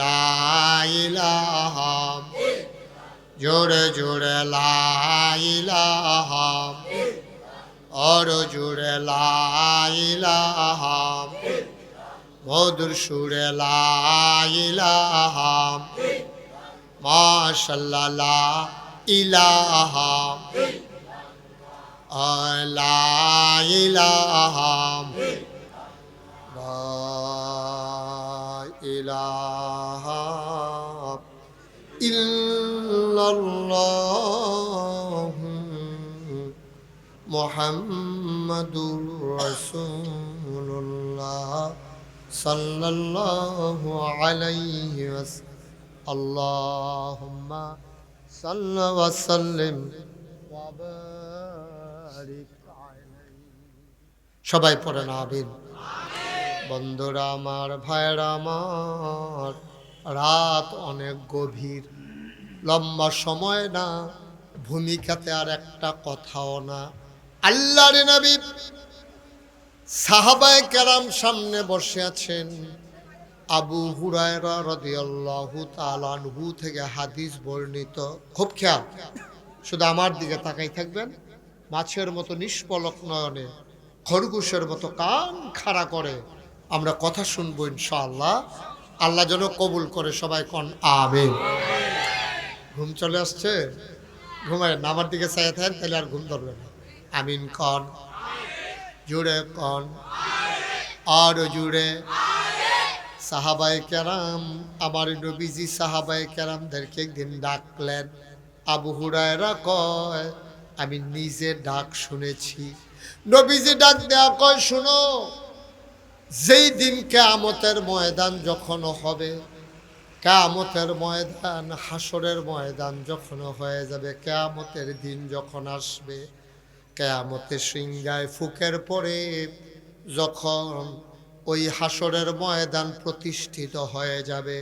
লা ইলাহা জোরে জোরে লা ইলাহা আর জোরে লা ইলাহা মধুর সুরে লা ইলাহা মাশাআল্লাহ লা ইলাহা লা ইলাহা লা ইলাহা ইল্লাল্লাহ মুহাম্মাদুর রাসূলুল্লাহ সাল্লাল্লাহু আলাইহি ওয়াসাল্লাম আল্লাহুম্মা সাল্লি ওয়া সাল্লিম ওয়া বারিক আলাইহি। সবাই পড়েন আমিন। বন্ধুরা আমার, ভাইরা আমার, রাত অনেক গভীর, লম্বা সময় না, ভূমিকাতে আর একটা কথাও না। আল্লাহর নবী সাহাবায়ে কেরাম সামনে বসে আছেন। আবু হুরায়রা রাদিয়াল্লাহু তাআলা আনহু থেকে হাদিস বর্ণিত। খুব খেয়াল, শুধু আমার দিকে তাকাই থাকবেন। মাছের মতো নিষ্পলক নয়নে, খরগোশের মতো কান খাড়া করে আমরা কথা শুনবো ইনশাআল্লাহ। আল্লাহ যেন কবুল করে। সবাই কন আমিন। ঘুম চলে আসছে? ঘুমায় না, আমার দিকে চাইয়ে থাকেন, তাহলে আর ঘুম ধরবে না। আমিন কন, জুড়ে কন, আর জুড়ে। সাহাবায়ে কেরাম, আমার নবীজি সাহাবায়ে কেরামদেরকে একদিন ডাকলেন। আবু হুরায়রা কয়, আমি নিজে ডাক শুনেছি। নবীজি ডাক দেয়া কয়, শুনো, যেই দিন কিয়ামতের ময়দান যখন হবে, কিয়ামতের ময়দান, হাসরের ময়দান যখন হয়ে যাবে, কিয়ামতের দিন যখন আসবে, কিয়ামতের সিংহায় ফুকের পরে যখন ওই হাসরের ময়দান প্রতিষ্ঠিত হয়ে যাবে,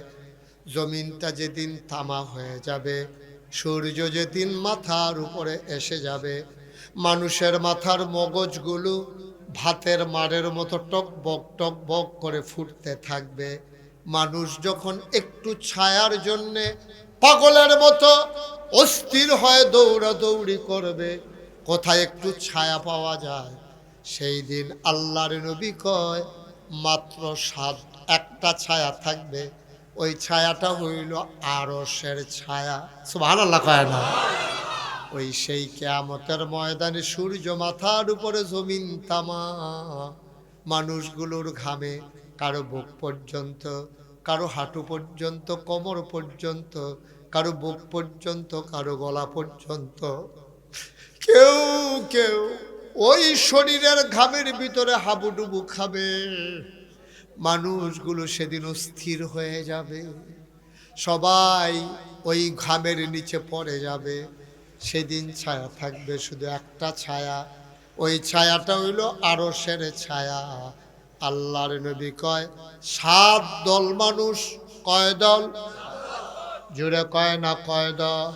জমিনটা যেদিন তামা হয়ে যাবে, সূর্য যেদিন মাথার উপরে এসে যাবে, মানুষের মাথার মগজগুলো ভাতের মাড়ের মতো টকবক করে ফুটতে থাকবে। মানুষ যখন একটু ছায়ার জন্যে পাগলের মতো অস্থির হয়ে দৌড়াদৌড়ি করবে, কোথায় একটু ছায়া পাওয়া যায়, সেই দিন আল্লাহর নবী কয় মাত্র একটা ছায়া থাকবে। ওই ছায়াটা হইল আরশের ছায়া। সুবহানাল্লাহ কয় না? ওই সেই কিয়ামতের ময়দানে সূর্য মাথার উপরে, জমিন তামা, মানুষগুলোর ঘামে কারো বুক পর্যন্ত, কারো হাঁটু পর্যন্ত, কোমর পর্যন্ত, কারো বুক পর্যন্ত, কারো গলা পর্যন্ত। কেউ কেউ ওই শরীরের ঘামের ভিতরে হাবুডুবু খাবে। মানুষগুলো সেদিন স্থির হয়ে যাবে, সবাই ওই ঘামের নিচে পড়ে যাবে। সেদিন ছায়া থাকবে শুধু একটা ছায়া, ওই ছায়াটা হইল আরশের ছায়া। আল্লাহর নবী কয় 7 দল মানুষ। কয় দল? জোরে কয় না কয় দল?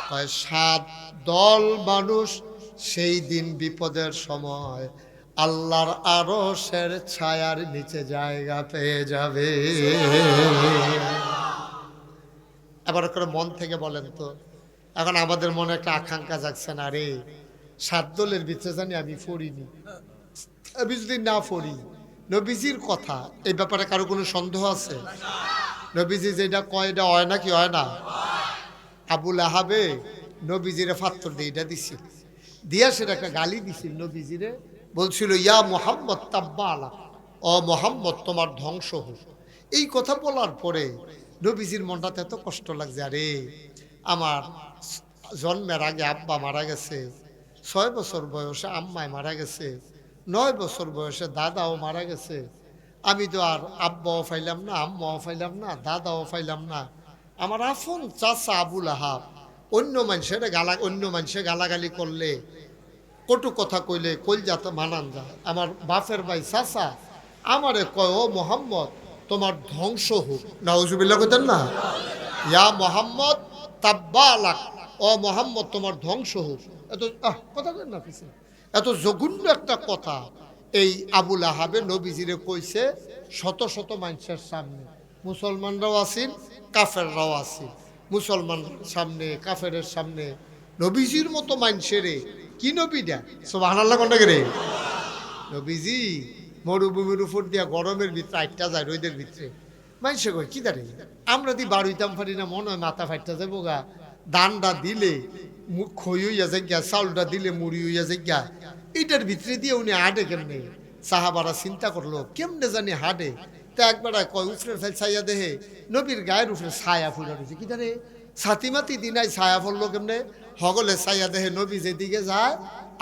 কয় 7 দল মানুষ সেই দিন বিপদের সময় আল্লাহর আরশের ছায়ার নিচে জায়গা পেয়ে যাবে। এবার করে মন থেকে বলেন তো, এখন আমাদের মনে একটা আকাঙ্ক্ষা জাগছে না রে, 7 দলের ভিতরে জানি আমি পড়িনি, আমি যদি না পড়ি নবীজির কথা এই ব্যাপারে কারো কোনো সন্দেহ আছে? নবীজি যেটা কয় এটা হয় না কি হয় না? আবুল আহাবে নবীজিরে ফাত্তর দিয়ে এটা দিছিল, দিয়া সেটা একটা গালি দিছিল নবীজিরে, বলছিল ইয়া মোহাম্মদ তাব্বা আলা, ও মোহাম্মদ তোমার ধ্বংস হোক। এই কথা বলার পরে নবীজির মনটাতে এত কষ্ট লাগছে, আরে আমার জন্মের আগে আব্বা মারা গেছে, 6 বছর বয়সে আম্মায় মারা গেছে, 9 বছর বয়সে দাদাও মারা গেছে, আমি তো আর আব্বাও পাইলাম না, আম্মাও পাইলাম না, দাদাও পাইলাম না। আমার আফন চাচা আবুল আহাব অন্য মানুষে গালাগালি করলে, কটু কথা কইলে কলজাতে মানান যায়। আমার বাপের ভাই চাচা আমারে কয় ও মোহাম্মদ তোমার ধ্বংস হোক। নাউজুবিল্লাহ কইতেন না? ইয়া মোহাম্মদ তাব্বা আলাক, ও মোহাম্মদ তোমার ধ্বংস হোক। এত কথা কেন না পিছিয়ে, এত জঘন্য একটা কথা এই আবুল আহাবে নবীজিরে কইছে শত শত মানুষের সামনে। মুসলমানরাও আসিল, কাফেররাও আসিল, মুসলমানের সামনে কাফেরের সামনে নবীজির মতো মানুষেরে কি নবীটা সুবহানাল্লাহ কোনটা রে? নবীজি মরুভূমির উপর দিয়া গরমের ভিতরে আটটা যায়, রোদের ভিতরে মানুষে কয় কি দাঁড়ে আমরা দি বাড়িতাম পারি না, মনে হয় মাথা ফাইটটা যাবো গা, দানটা দিলে খই হইয়া যায় গা, চাউলটা দিলে মুড়ি হইয়া যায় গা, এইটার ভিতরে দিয়ে উনি হাঁটে কেমনে? সাহাবারা চিন্তা করলো কেমনে জানি হাঁটে। তা একবার কয় উফরের ফেল ছাইয়া দেহে নবীর গায়ের উপরে ছায়া ফুলে রয়েছে, কি জানে ছাতিমাতি দিনাই ছায়া ফললো কেমনে? হগলে ছায়া দেহে নবী যেদিকে যায়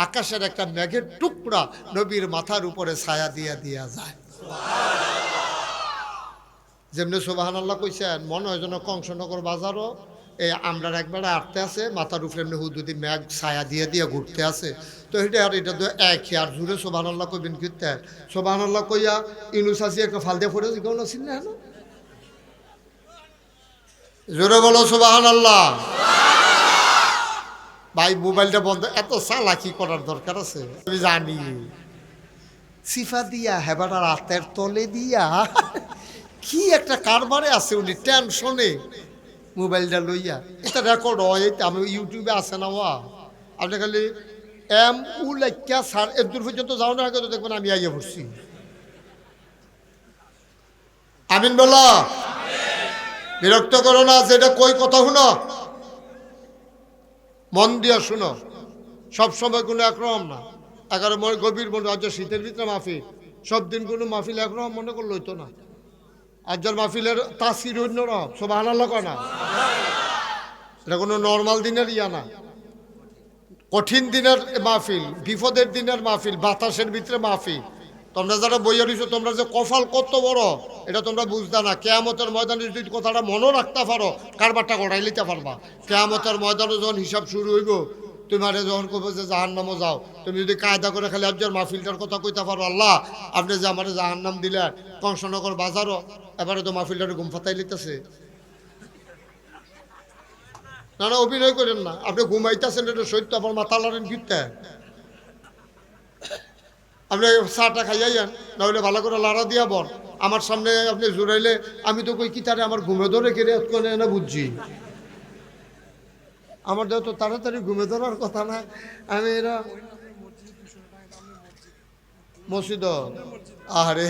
আকাশের একটা মেঘের টুকরা নবীর মাথার উপরে ছায়া দিয়া দিয়া যায়। যেমনি সুবহানাল্লাহ কইছেন, মনে হয় যেন কংসনগর বাজারও এই আমরার একবার আটতে আছে, মাথার উপরে এমনি হুদুদি মেঘ ছায়া দিয়ে দিয়ে ঘুরতে আছে। তো এটা তো একই, আর জুড়ে সুবহানাল্লাহ কইবেন কীর্তে সুবহানাল্লাহ কইয়া ইনুস আসি একটা ফাল দিয়ে পড়েছে, কেমন আছেন না? জোরে বলো সুবহানাল্লাহ। ভাই মোবাইলটা বন্ধ, এত চালাকি করার দরকার আছে? আমি জানি সিফা দিয়া হেবার রাতের তলে দিয়া কি একটা কারবারে আছে উনি, টেনশনে মোবাইলটা লইয়া। এটা রেকর্ড হয়, আমি ইউটিউবে আছে না ওয়া, আপনি খালি লাইকা সার এর দূর পর্যন্ত যাও না, আগে তো দেখবেন আমি আইয়া পড়ছি। আমিন বলো। বিরক্ত করো না, যেটা কই কথা শুনো, মন দিয়া শুনো, সবসময় কোনো একরকম না। 11 গভীর মনে আজ শীতের ভিতরে মাহফিল, সব দিন কোনো মাহফিল একরকম মনে করলে হইতো না। আজকের মাহফিলের তাসির অন্যরকম, সুবহানাল্লাহ কয় না? এটা কোনো নর্মাল দিনের ইয়া না, কঠিন দিনের মাহফিল, বিপদের দিনের মাহফিল, বাতাসের ভিতরে মাহফিল। তোমরা যারা বইয়া রইছো, তোমরা যে কপাল কত বড় এটা তোমরা বুঝতা না। কিয়ামতের ময়দানে যদি কথাটা মনে রাখতে পারো, কারবারটা গড়াই লিতে পারবা। কিয়ামতের ময়দানে যখন হিসাব শুরু হইব, তোমারে যখন কবে যে জাহান্নামে যাও, তুমি যদি কায়দা করে খালি আজকের মাহফিলটার কথা কইতে পারো, আল্লাহ আপনি যে আমার জাহান্নাম দিলেন কংসনগর বাজারও, এবারে তো মাহফিলটার ঘুম ফাতাই লিতেছে। না না, অভিনয় করেন না, আপনি ঘুমাইতেছেন, এটা সত্য, আপনার মাথা লড়েন ফিরতে। আপনি চাটা খাইয়াইন, নাহলে ভালো করে লাড়া দিয়া বল, আমার সামনে আপনি জোরাইলে আমি তো কই কি তারে আমার ঘুমে ধরে কেড়ে করে না বুঝছি। আমার দেহ তো তাড়াতাড়ি ঘুমে ধরার কথা না। আমি এরা মসজিদ, আরে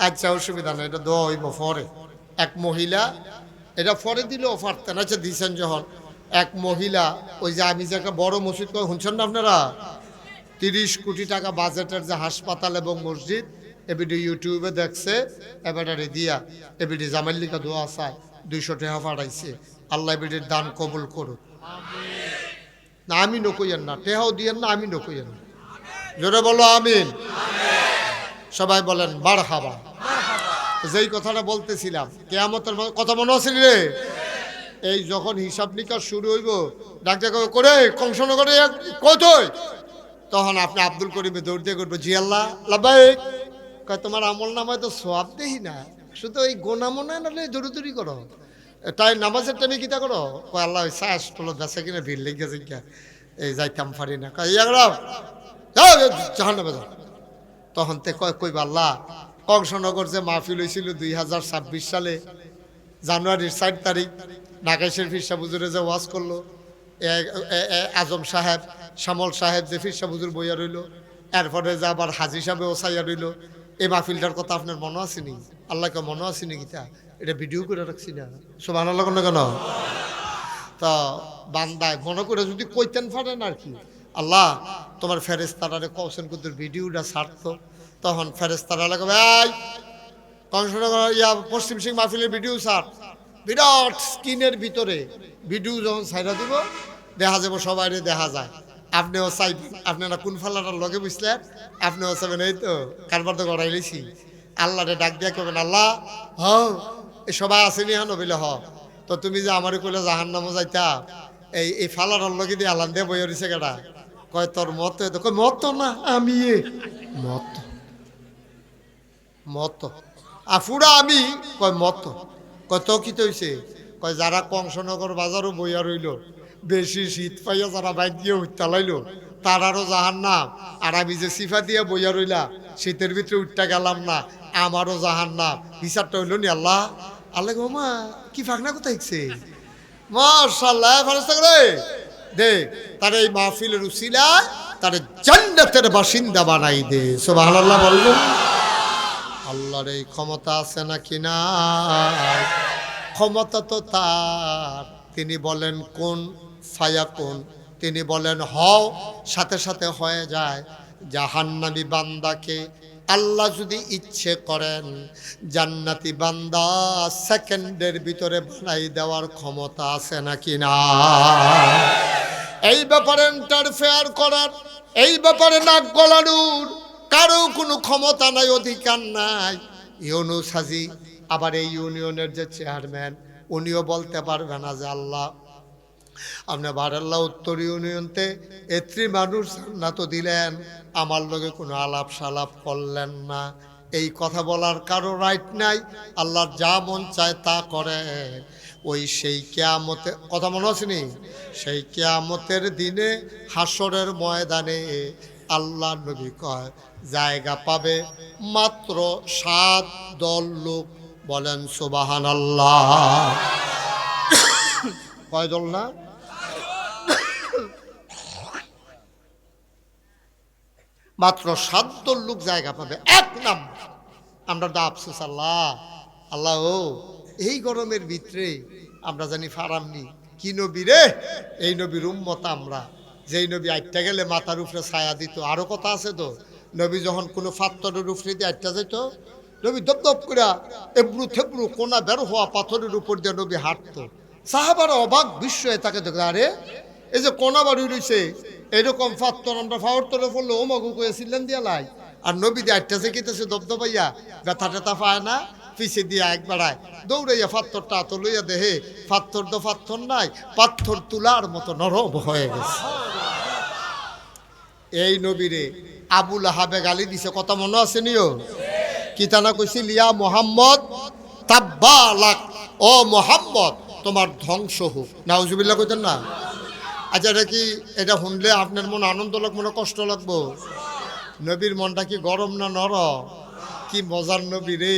আচ্ছা অসুবিধা না, এটা দোয়া হইব পরে। এক মহিলা, এটা পরে দিলেও পারতেন, আচ্ছা দিয়েছেন যখন। এক মহিলা, ওই যে আমি যে একটা বড় মসজিদ করে শুনছেন না আপনারা, 30 কোটি টাকা বাজেটের যে হাসপাতাল এবং মসজিদ, এবিডি ইউটিউবে দেখছে, এবারে দিয়া এবিডি জামাইলিকা দোয়া চায়, 200 টাকা পাঠাইছে। আল্লাহ এবিডির দান কবুল করুক। না আমি নকইয়েন না, টেহাও দিয়েন না, আমি নকইয়েন না, জোরে বলো আমিন। সবাই বলেন মারহাবা। যেই কথাটা বলতেছিলাম, কিয়ামতের কথা মনে আছে রে? এই যখন হিসাব নিকাশ শুরু হইব, ডাক্তার করে কংসনগরে কতই তখন আপনি আব্দুল করিমে দৌড় দিয়ে করবো জি আল্লাহ লাব্বাইক। কয় তোমার আমল নামায় তো সোয়াব দেই না, শুধু ওই গোনা মনে নাহলে দৌড়ি করো, তাই নামাজের টাইমে কিতা করো? কয় আল্লাহ ওই চাষ পলো বেচা কিনে ভিড় লেগে গেছে, এই যাইতাম পারি না। কয় ইয়া করো জাহান নামে যাও। তখন তে কইবা আল্লাহ কংসনগর যে মাহফিল হয়েছিল 2026 সালে জানুয়ারির 4 তারিখ, ঢাকা শরীফ শাহ হুজুরে যে ওয়াজ করলো, আজম সাহেব শ্যামল সাহেব যে ফিরসা হুজুর বইয়া রইল, এরপরে যে আবার হাজি সাহেব ওসাইয়া রইল, এই মাহফিলটার কথা আপনার মনে আসেনি? আল্লাহকে মনে আসেনি গীতা? এটা ভিডিও করে রাখছি না, সুবহানাল্লাহ না কেন? তা বান্দায় মনে করে যদি কইতেন পারেন আর কি, আল্লাহ তোমার ফেরেশতারে কওছেন কুতুর ভিডিওটা ছাড়তো, তখন ফেরেশতারা লাগবে এই কংসনগর ইয়া পশ্চিম সিং মাহফিলের ভিডিও ছাড়, বিরাট স্ক্রিনের ভিতরে ভিডিও যখন ছাইরা দিব দেখা যাবো, সবাই দেখা যায়। আপনিও চাইবেন, আপনারা কোন ফাল্লাটার লগে বুঝলেন, আপনিও চাইবেন এই তো কারবার তো গড়াই লেছি। আল্লাহরে ডাক দিয়া করবেন আল্লাহ হ এই সবাই আসেনি হন বলে হ, তো তুমি যে আমার কইলে জাহান্নামে যাইতা, এই ফাল্লাটার লগে দিয়ে আল্লাহ দিয়ে বইয়া রইছে কেডা? কয় তোর মত, কয় মত না আমি মত মত আফুরা আমি, কয় মত, কয় তো কি হইছে? কয় যারা কংসনগর বাজারও বইয়া রইল, বেশি শীত পাইয়া যারা বাইক দিয়ে উঠতে লাইলো তারারও জাহান্নাম, আর আমি যে সিফা দিয়ে বইয়া রইলা শীতের ভিতরে উঠতে গেলাম না, আমারও জাহান্নাম। বিচারটা হইল নি আল্লাহ? আল্লাহ গো মা কি ফাঁকনা কোথায় গেছে, মাশাআল্লাহ ফেরেশতা করে দে তার এই মাহফিলের উসিলায় তার জান্নাতের বাসিন্দা বানাই দে, সুবহানাল্লাহ বলবেন। আল্লাহর এই ক্ষমতা আছে নাকি না? ক্ষমতা তো তার, তিনি বলেন কোন ফায়াকুন, তিনি বলেন হও, সাথে সাথে হয়ে যায়। জাহান্নামী বান্দাকে আল্লাহ যদি ইচ্ছে করেন জান্নাতি বান্দা সেকেন্ডের ভিতরে বানাই দেওয়ার ক্ষমতা আছে নাকি না? এই ব্যাপারে ইন্টারফেয়ার করার, এই ব্যাপারে নাক গলানোর কারো কোনো ক্ষমতা নাই, অধিকার নাই। ইউনুস হাজি আবার এই ইউনিয়নের যে চেয়ারম্যান, উনিও বলতে পারবে না যে আল্লাহ আপনি বারাল্লাহ উত্তর ইউনিয়নতে এত্রি মানুষ না তো দিলেন, আমার লগে কোনো আলাপ সালাপ করলেন না, এই কথা বলার কারো রাইট নাই। আল্লাহর যা মন চায় তা করে। ওই সেই কিয়ামতে কথা মনে আসেনি, সেই কিয়ামতের দিনে হাসরের ময়দানে আল্লাহ নবী কয় জায়গা পাবে মাত্র 7 দল লোক, বলেন সুবহানাল্লাহ। কয় দল না? মাত্র 7 দল লোক জায়গা পাবে। এক নাম্বার আমরা তো আফসোস আল্লাহ, আল্লাহ ও এই গরমের ভিতরে আমরা জানি ফারামনি কি নবী রে, এই নবীর উম্মত আমরা, যেই নবী আটটা গেলে মাথার উপরে ছায়া দিত। আরো কথা আছে তো, নবী যখন কোনো পাথরের উপরে দিয়ে আটটা যেত, নবী দপ দপ করে এবড়ু থেবড়ু কোনা বের হওয়া পাথরের উপর দিয়ে নবী হাঁটতো। সাহাবারা অবাক বিস্ময়ে তাকে দেখে, আরে এই যে কোনা বাড়ি রয়েছে এরকম পাথর আমরা ফাওয়ার তলে পড়লে ও মাগু কয়েছিলেন দিয়া লাই, আর নবী দিয়ে আটটা চেকেতেছে দপদপাইয়া, ব্যথা টেথা পায় না, পিছে দিয়ে এক বেড়ায় দৌড়াইয়া পাথরটা হাতে লইয়া দেহে, পাথর তো পাথর নাই, পাথর তুলার মতো নরম হয়ে গেছে। এই নবীরে আবুল আহাবে গালি দিছে, কথা মনে আছে নিও? কিতানা কইছিল ইয়া মোহাম্মদ তাব্বা লাক, ও মোহাম্মদ তোমার ধ্বংস হোক। নাউজুবিল্লাহ কইতেন না? আচ্ছা এটা কি, এটা শুনলে আপনার মনে আনন্দ লাগবো না কষ্ট লাগবো? নবীর মনটা কি গরম না নরম? কি মজার নবী রে।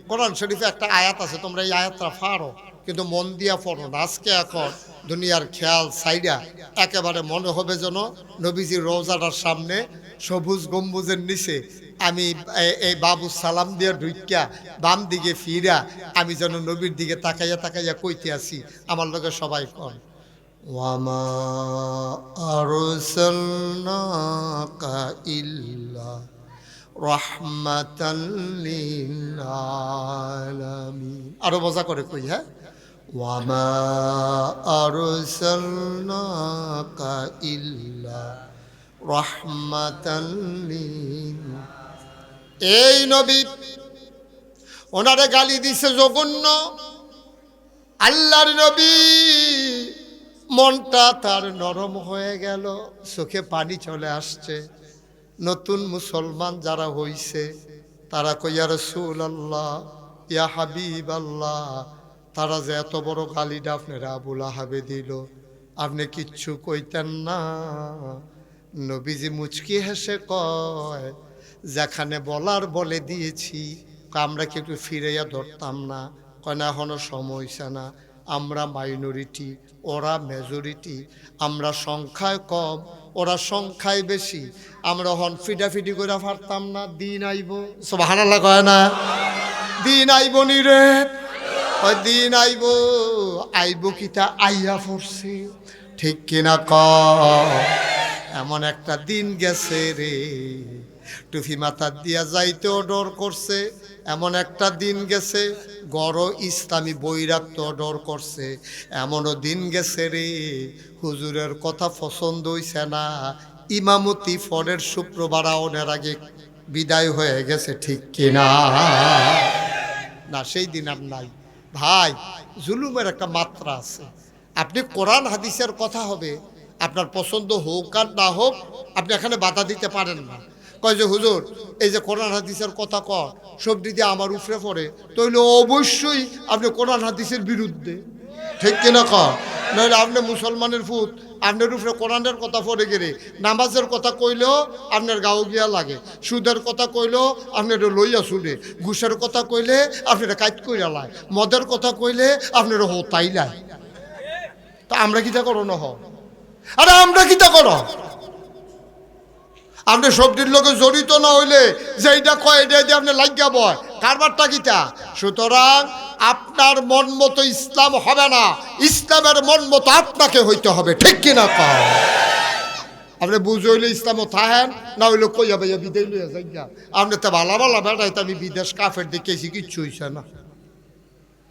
কোরআন শরীফে একটা আয়াত আছে, তোমরা এই আয়াতটা পারো কিন্তু মন দিয়া পড়ো না। আজকে এখন দুনিয়ার খেয়াল সাইডা একেবারে মনে হবে যেন নবীজির রওজাটার সামনে সবুজ গম্বুজের নিচে আমি এই বাবু সালাম দিয়ে ঢুকিয়া বাম দিকে ফিরা আমি যেন নবীর দিকে তাকাইয়া তাকাইয়া কইতে আসি। আমার লগে সবাই কন ওয়ামা আরসালনাকা ইল্লা রাহমাতাল লিল আলামিন। আরো মজা করে কই, হ্যাঁ, ওয়ামা আরসালনাকা ইল্লা রাহমাতাল লিল। এই নবী ওনারে গালি দিছে জঘন্য। আল্লাহর নবী মনটা তার নরম হয়ে গেল, চোখে পানি চলে আসছে। নতুন মুসলমান যারা হইছে তারা কই ইয়া রাসূলুল্লাহ, ইয়া হাবিবাল্লাহ, তারা যে এত বড় গালিটা আপনারা আবু লাহাবে দিল, আপনি কিচ্ছু কইতেন না? নবীজি মুচকি হেসে কয়, যেখানে বলার বলে দিয়েছি, আমরা কি একটু ফিরাইয়া ধরতাম না? কয় না, এখনো সময় হইছে না, আমরা মাইনরিটি, ওরা মেজরিটি, আমরা সংখ্যায় কম, ওরা সংখ্যায় বেশি, আমরা হন ফিটাফিটি করে পারতাম না? দিন আইব, সুবহানাল্লাহ কয় না? দিন আইব নি রে, ওই দিন আইব, আইব কিতা আইয়া পড়ছে, ঠিক কিনা ক? এমন একটা দিন গেছে রে, টুফি মাথা দিয়া যাইতেও ডর করছে, এমন একটা দিন গেছে গড় ইসলামী বই রাখতেও ডর করছে, এমনও দিন গেছে রে হুজুরের কথা পছন্দ হইছে না, ইমামতি পরের শুক্রবার আওনের আগে বিদায় হয়ে গেছে, ঠিক কিনা? না, সেই দিন আর নাই ভাই। জুলুমের একটা মাত্রা আছে। আপনি কোরআন হাদিসের কথা হবে, আপনার পছন্দ হোক আর না হোক, আপনি এখানে বাধা দিতে পারেন না। কয় যে হুজুর এই যে কোরআন হাদিসের কথা কর, সব দিদি আমার উপরে পড়ে, তাহলে অবশ্যই আপনি কোরআন হাদিসের বিরুদ্ধে, ঠিক কিনা কর? নাহলে আপনি মুসলমানের ফুট, আপনার উপরে কোরআনের কথা পড়ে গেলে, নামাজের কথা কইলেও আপনার গাও গিয়া লাগে, সুদের কথা কইলেও আপনার লইয়া শুনে, ঘুষের কথা কইলে আপনারা কাইট কইরা লায়, মদের কথা কইলে আপনারা হোতাই লায়। তা আমরা কিতা করো না? আরে আমরা কিতা করো? আপনি সবজির লোকে জড়িত না হইলে যেইটা কয় এটা দিয়ে আপনি লাগিয়া বয়, কারবারটা কিতা? সুতরাং আপনার মন মতো ইসলাম হবে না, ইসলামের মন মতো আপনাকে হইতে হবে, ঠিক কিনা কয়? আপনি বুঝ হইলে ইসলামও থাহেন, না হইলে কইয়া ভাইয়া বিদেশ লইয়া যাইয়া, আপনি তো ভালো ভালো বেড়াইতে আমি বিদেশ কাফের দেখেছি, কিচ্ছু হইছে না।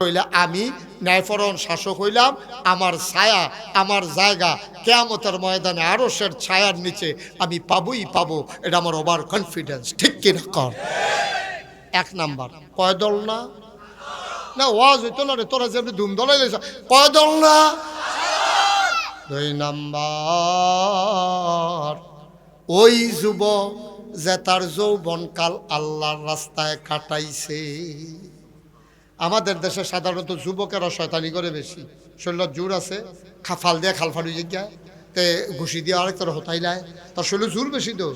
হইলে আমি ন্যায়পরায়ণ শাসক হইলাম, আমার ছায়া, আমার জায়গা কিয়ামতের ময়দানে আরশের ছায়ার নিচে আমি পাবোই পাবো, এটা আমার ওভার কনফিডেন্স, ঠিক কিনা কর? এক নাম্বার। কয় দল না? না ওয়াজ হইতো না রে, তোরা যেমনি ধুম দলাই লেছ, কয় দল না? 2 নাম্বার, ওই যুবক যে তার যৌবনকাল আল্লাহর রাস্তায় কাটাইছে। আমাদের দেশে সাধারণত যুবকেরা শয়তানি করে বেশি, শরীর জোর আছে, খাফাল দিয়ে খালফাড়ি যায়, তে ঘুষি দিয়ে আরেক তারা হতাইলায়, তার শরীর জোর বেশি তো,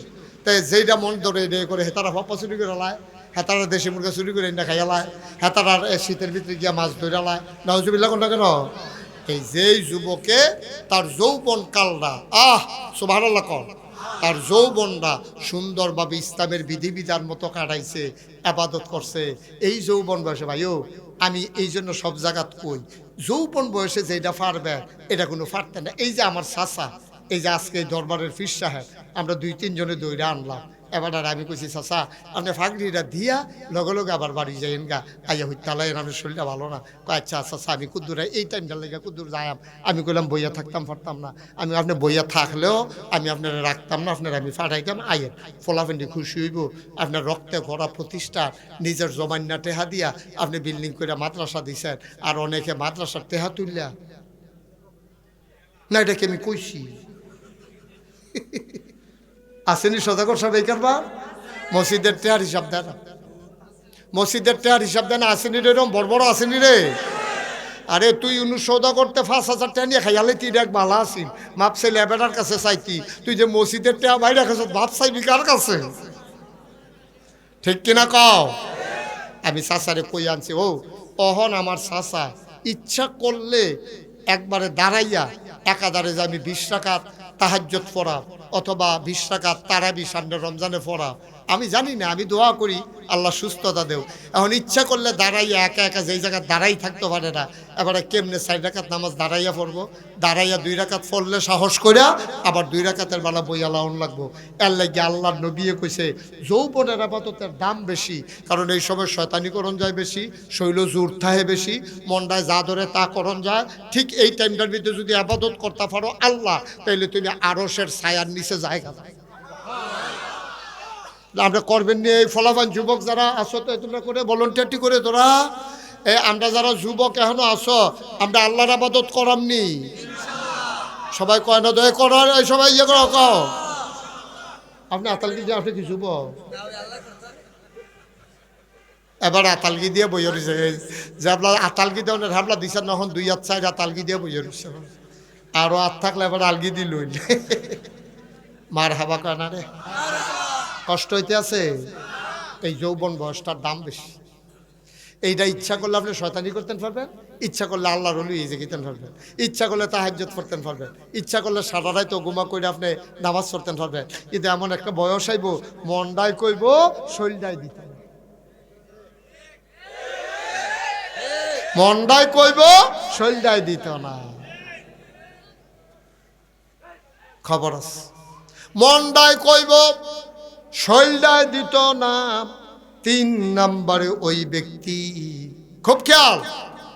তাই যেইটা মন ধরে এটা করে হেতারা ভাপা চুরি করে লায়, হেতারা দেশি মুরগা চুরি করে এটা খাইয়া লায়, হেতারা শীতের ভিতরে গিয়া মাছ ধরে লায়, নাউজুবিল্লাহ কোনটা কেন? এই যেই যুবকে তার যৌবন কালটা, সুবহানাল্লাহ কর, তার যৌবনটা সুন্দরভাবে ইসলামের বিধিবিধান মতো কাটাইছে, আবাদত করছে, এই যৌবন বয়সে ভাইও আমি এই জন্য সব জায়গাত কই, যৌবন বয়সে যেটা পারবে এটা কোনো পারতে না। এই যে আমার চাচা, এই যে আজকে দরবারের পীর সাহেব, আমরা 2-3 জনে দৌড়ে আনলাম, এবার আর আমি কইছি চাচা আপনি ফাঁকড়িটা দিয়া লগে লগে আবার বাড়ি যাইন গা, আইয়া হইতালাই আমার শরীরটা ভালো না। আচ্ছা আচ্ছা আমি কুদ্দুর এই টাইমটা লেগে কুদ্দুর যাইম। আমি কইলাম বইয়া থাকতাম পারতাম না, আমি আপনি বইয়া থাকলেও আমি আপনারা রাখতাম না, আপনারা আমি ফাটাইতাম, আইয়ের ফলাফেন্ডি খুশি হইব, আপনার রক্তে ভরা প্রতিষ্ঠা, নিজের জমান্না টেহা দিয়া আপনি বিল্ডিং করে মাদ্রাসা দিছেন, আর অনেকে মাদ্রাসার টেহা তুললা না, এটাকে আমি কইছি। আসেনি সদাগর সব এই কারবার, মসজিদের টেহার হিসাব দেয় না, মসজিদের টেহার হিসাব দেয় না, আসেনি রে, এরকম বড় বড় আসেনি রে। আরে তুই সৌদা করতে 5,000 টাকা নিয়ে খাইয়ালে তুই দেখ ভালো আসিন, মাপ চাইলে এবেটার কাছে চাইতি, তুই যে মসজিদের টেহা বাইরে রাখাস ভাব চাইবি কার কাছে, ঠিক কিনা কও? আমি চাচারে কই আনছি, ও অহন আমার চাচা ইচ্ছা করলে একবারে দাঁড়াইয়া একাধারে যে আমি 20 রাকাত তাহাজ্জুদ পড়া অথবা 20 রাকাত তারাবি সামনে রমজানে পড়া, আমি জানি না, আমি দোয়া করি আল্লাহ সুস্থতা দেও। এখন ইচ্ছা করলে দাঁড়াইয়া একা একা যেই জায়গায় দাঁড়াই থাকতে পারে না, এবারে কেমনে 4 রাকাত নামাজ দাঁড়াইয়া পড়বো, দাঁড়াইয়া 2 রাকাত পড়লে সাহস করিয়া আবার 2 রাকাতের বেলা বইয়া লাউন লাগবো। এর লাগে আল্লাহর নবী কইছে যৌবনের আবাদতের দাম বেশি, কারণ এই সময় শয়তানিকরণ যায় বেশি, শৈল জোর থাহে বেশি, মনটায় যা ধরে তা করণ যায়। ঠিক এই টাইমটার ভিতরে যদি আবাদত করতে পারো আল্লাহ, তাইলে তুমি আরশের ছায়ার নিচে জায়গা আমরা করবেন নিয়ে। এই ফলাফান যুবক যারা আসো তো তোমরা করে ভলেন্টিয়ারটি করে তোরা, আমরা যারা যুবক এখনো আসো, আমরা আল্লাহর আবাদত করামনি, সবাই কয় না দয়া করার, সবাই ইয়ে করো, কও আপনি আতালগি দিয়ে আপনি কিছু এবার আতালগি দিয়ে বইয়ে রয়েছে যে আপনার আতালগি দেওয়ার হাবলা দিচ্ছেন এখন 2 হাত 4 আতালগি দিয়ে বইয়ে রয়েছে আরো হাত থাকলে এবার আলগি দিল মার হাবা কানা রে কষ্ট হইতে আছে এই যৌবন বয়সটার দাম বেশি এইটা ইচ্ছা করলে আপনি শয়তানি করতেন পারবেন ইচ্ছা করলে আল্লাহর ওলি এই যে গিতেন পারবেন ইচ্ছা করলে তাহাজ্জুদ পড়তেন পারবেন ইচ্ছা করলে সারা রাত গুমা করে আপনি নামাজ পড়তেন পারবেন কিন্তু এমন একটা বয়স আইব মনটাই কইব শরীরটাই দিতে মনটাই কইব শরীরটাই দিত না খবর আছে মনটাই কইব শরীরটাই দিত না 3 নম্বরে ওই ব্যক্তি খুব খেয়াল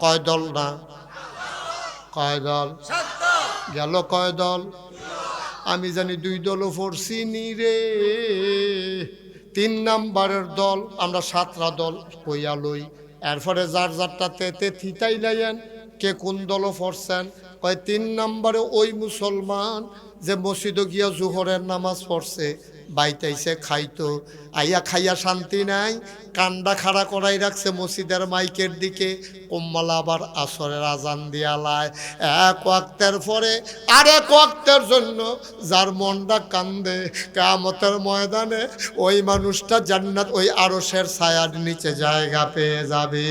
কয় দল না কয় দল গেল কয় দল আমি জানি 2 দলও পড়ছিনি রে 3 নম্বরের দল আমরা 7টা দল কইয়া লই এরপরে যার যারটা তেতে থিতাই লাইয়েন কে কোন দলও পড়ছেন কয় 3 নম্বরে ওই মুসলমান যে মসজিদে গিয়া জোহরের নামাজ পড়ছে বাইতাইছে খাইতো আইয়া খাইয়া শান্তি নাই কান্ডা খাড়া করাই রাখছে মসজিদের মাইকের দিকে কোম্মালা আবার আসরের আজান দিয়ালায় এক ওয়াক্তের পরে আরেক ওয়াক্তের জন্য যার মনটা কান্দে কিয়ামতের ময়দানে ওই মানুষটা জান্নাত ওই আরশের ছায়ার নিচে জায়গা পেয়ে যাবে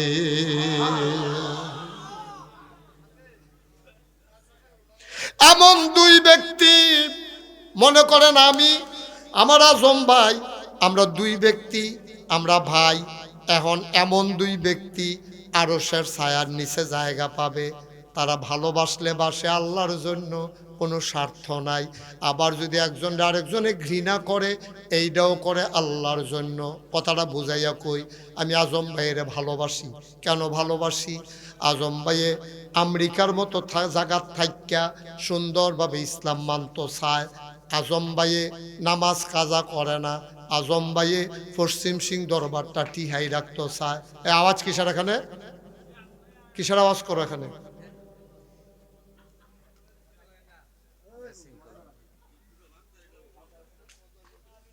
এমন 2 ব্যক্তি মনে করেন আমি আমার আজম ভাই আমরা 2 ব্যক্তি আমরা ভাই এখন এমন 2 ব্যক্তি আরশের ছায়ার নিচে জায়গা পাবে তারা ভালোবাসলে বাসে আল্লাহর জন্য কোনো স্বার্থ নাই আবার যদি একজন আরেকজনে ঘৃণা করে এইটাও করে আল্লাহর জন্য কথাটা বুঝাইয়া কই আমি আজম ভাইয়ের ভালোবাসি কেন ভালোবাসি আজম ভাইয়ে আমেরিকার মতো জায়গার থাইকা সুন্দরভাবে ইসলাম মানত চায় আজম ভাইয়ে নামাজ কাজা করে না আজম ভাইয়ে পশ্চিম সিং দরবারটা টিহাই রাখতে চায় এই আওয়াজ কিসের এখানে কিসের আওয়াজ করো এখানে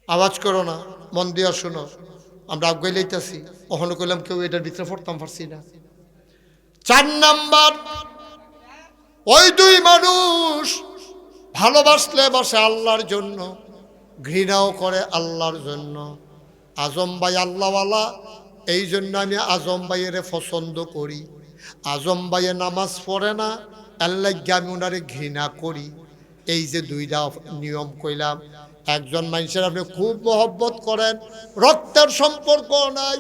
আওয়াজ করো না মন দিয়া শুনো আমরা আগে লইতেছি ওখানে কইলাম কেউ এটার ভিতরে পড়তাম পারছি না 4 নাম্বার ওই 2 মানুষ ভালোবাসলে বাসে আল্লাহর জন্য ঘৃণাও করে আল্লাহর জন্য আজম ভাই আল্লাহওয়ালা এই জন্য আমি আজম ভাইয়ের পছন্দ করি আজম ভাইয়ে নামাজ পড়ে না আল্লাহ আমি ওনারে ঘৃণা করি এই যে 2টা নিয়ম কইলাম একজন মানুষের আপনি খুব মহব্বত করেন রক্তের সম্পর্ক নাই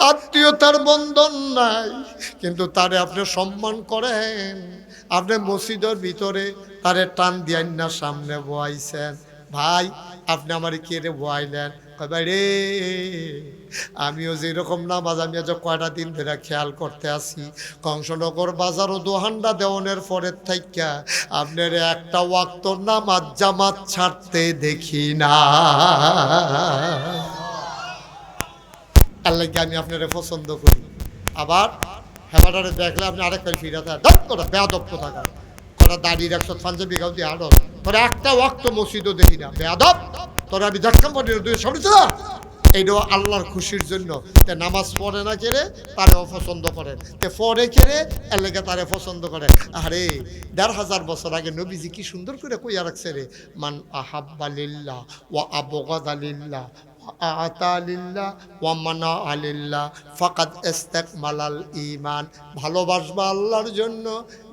আত্মীয়তার বন্ধন নাই কিন্তু তারে আপনি সম্মান করেন আপনি মসজিদের ভিতরে তারে টান দিয়েন না সামনে বয়াইছেন ভাই আপনি আমার কে রে বয়াইলেন ভাই রে আমিও যেরকম নামাজ আমি আজ কয়টা দিন ধরে খেয়াল করতে আসি কংসনগর বাজারও দোহান্ডা দেওয়ানের পরের থাইকা আপনার একটা ওয়াক্ত নামাজ জামাত ছাড়তে দেখি না আল্লাহকে আমি আপনারে পছন্দ করি আবার হেবাটারে দেখলে আপনি আরেকবার ফিরে থাকেন বেয়াদব থাকা কটা দাঁড়িয়ে রাখছো পাঞ্জাবি গাও দিয়ে আড়ো তোরা একটা ওয়াক্ত মসজিদও দেখি না বেয়াদব তোরা আমি দেখতাম দুই সামনে চলা এইটাও আল্লাহর খুশির জন্য তে নামাজ পড়ে না কেড়ে তারে অপছন্দ করেন তে পড়ে কেড়ে এলাকা তারে পছন্দ করে আরে 1500 বছর আগে নবীজি কি সুন্দর করে কইয়া রাখছে রে মান আহাব্বা লিল্লাহ ওয়া আবগাদা লিল্লাহ আতা লিল্লাহ ওয়া মানা আলিল্লাহ ফাকাদ ইস্তাকমালাল ঈমান ভালোবাসবা আল্লাহর জন্য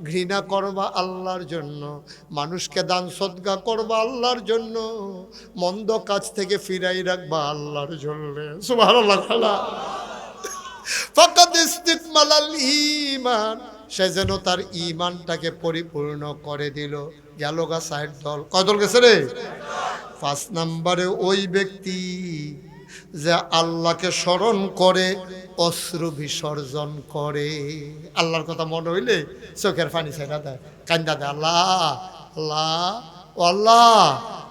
ঘৃণা করবা আল্লাহর জন্য মানুষকে দান সদকা করবা আল্লাহর জন্য মন্দ কাজ থেকে ফিরাই রাখবা আল্লাহর জন্য সুবহানাল্লাহ ফাকাদ ইস্তাকমালাল ঈমান সে যেন তার ঈমানটাকে পরিপূর্ণ করে দিল গেল গা 60 দল কয় দল গেছে রে 5 নম্বরে ওই ব্যক্তি যে আল্লাহকে স্মরণ করে অশ্রু বিসর্জন করে আল্লাহর কথা মনে হইলে চোখের পানি ছেড়া দেয় কান্দা দেয় আল্লাহ আল্লাহ ও আল্লাহ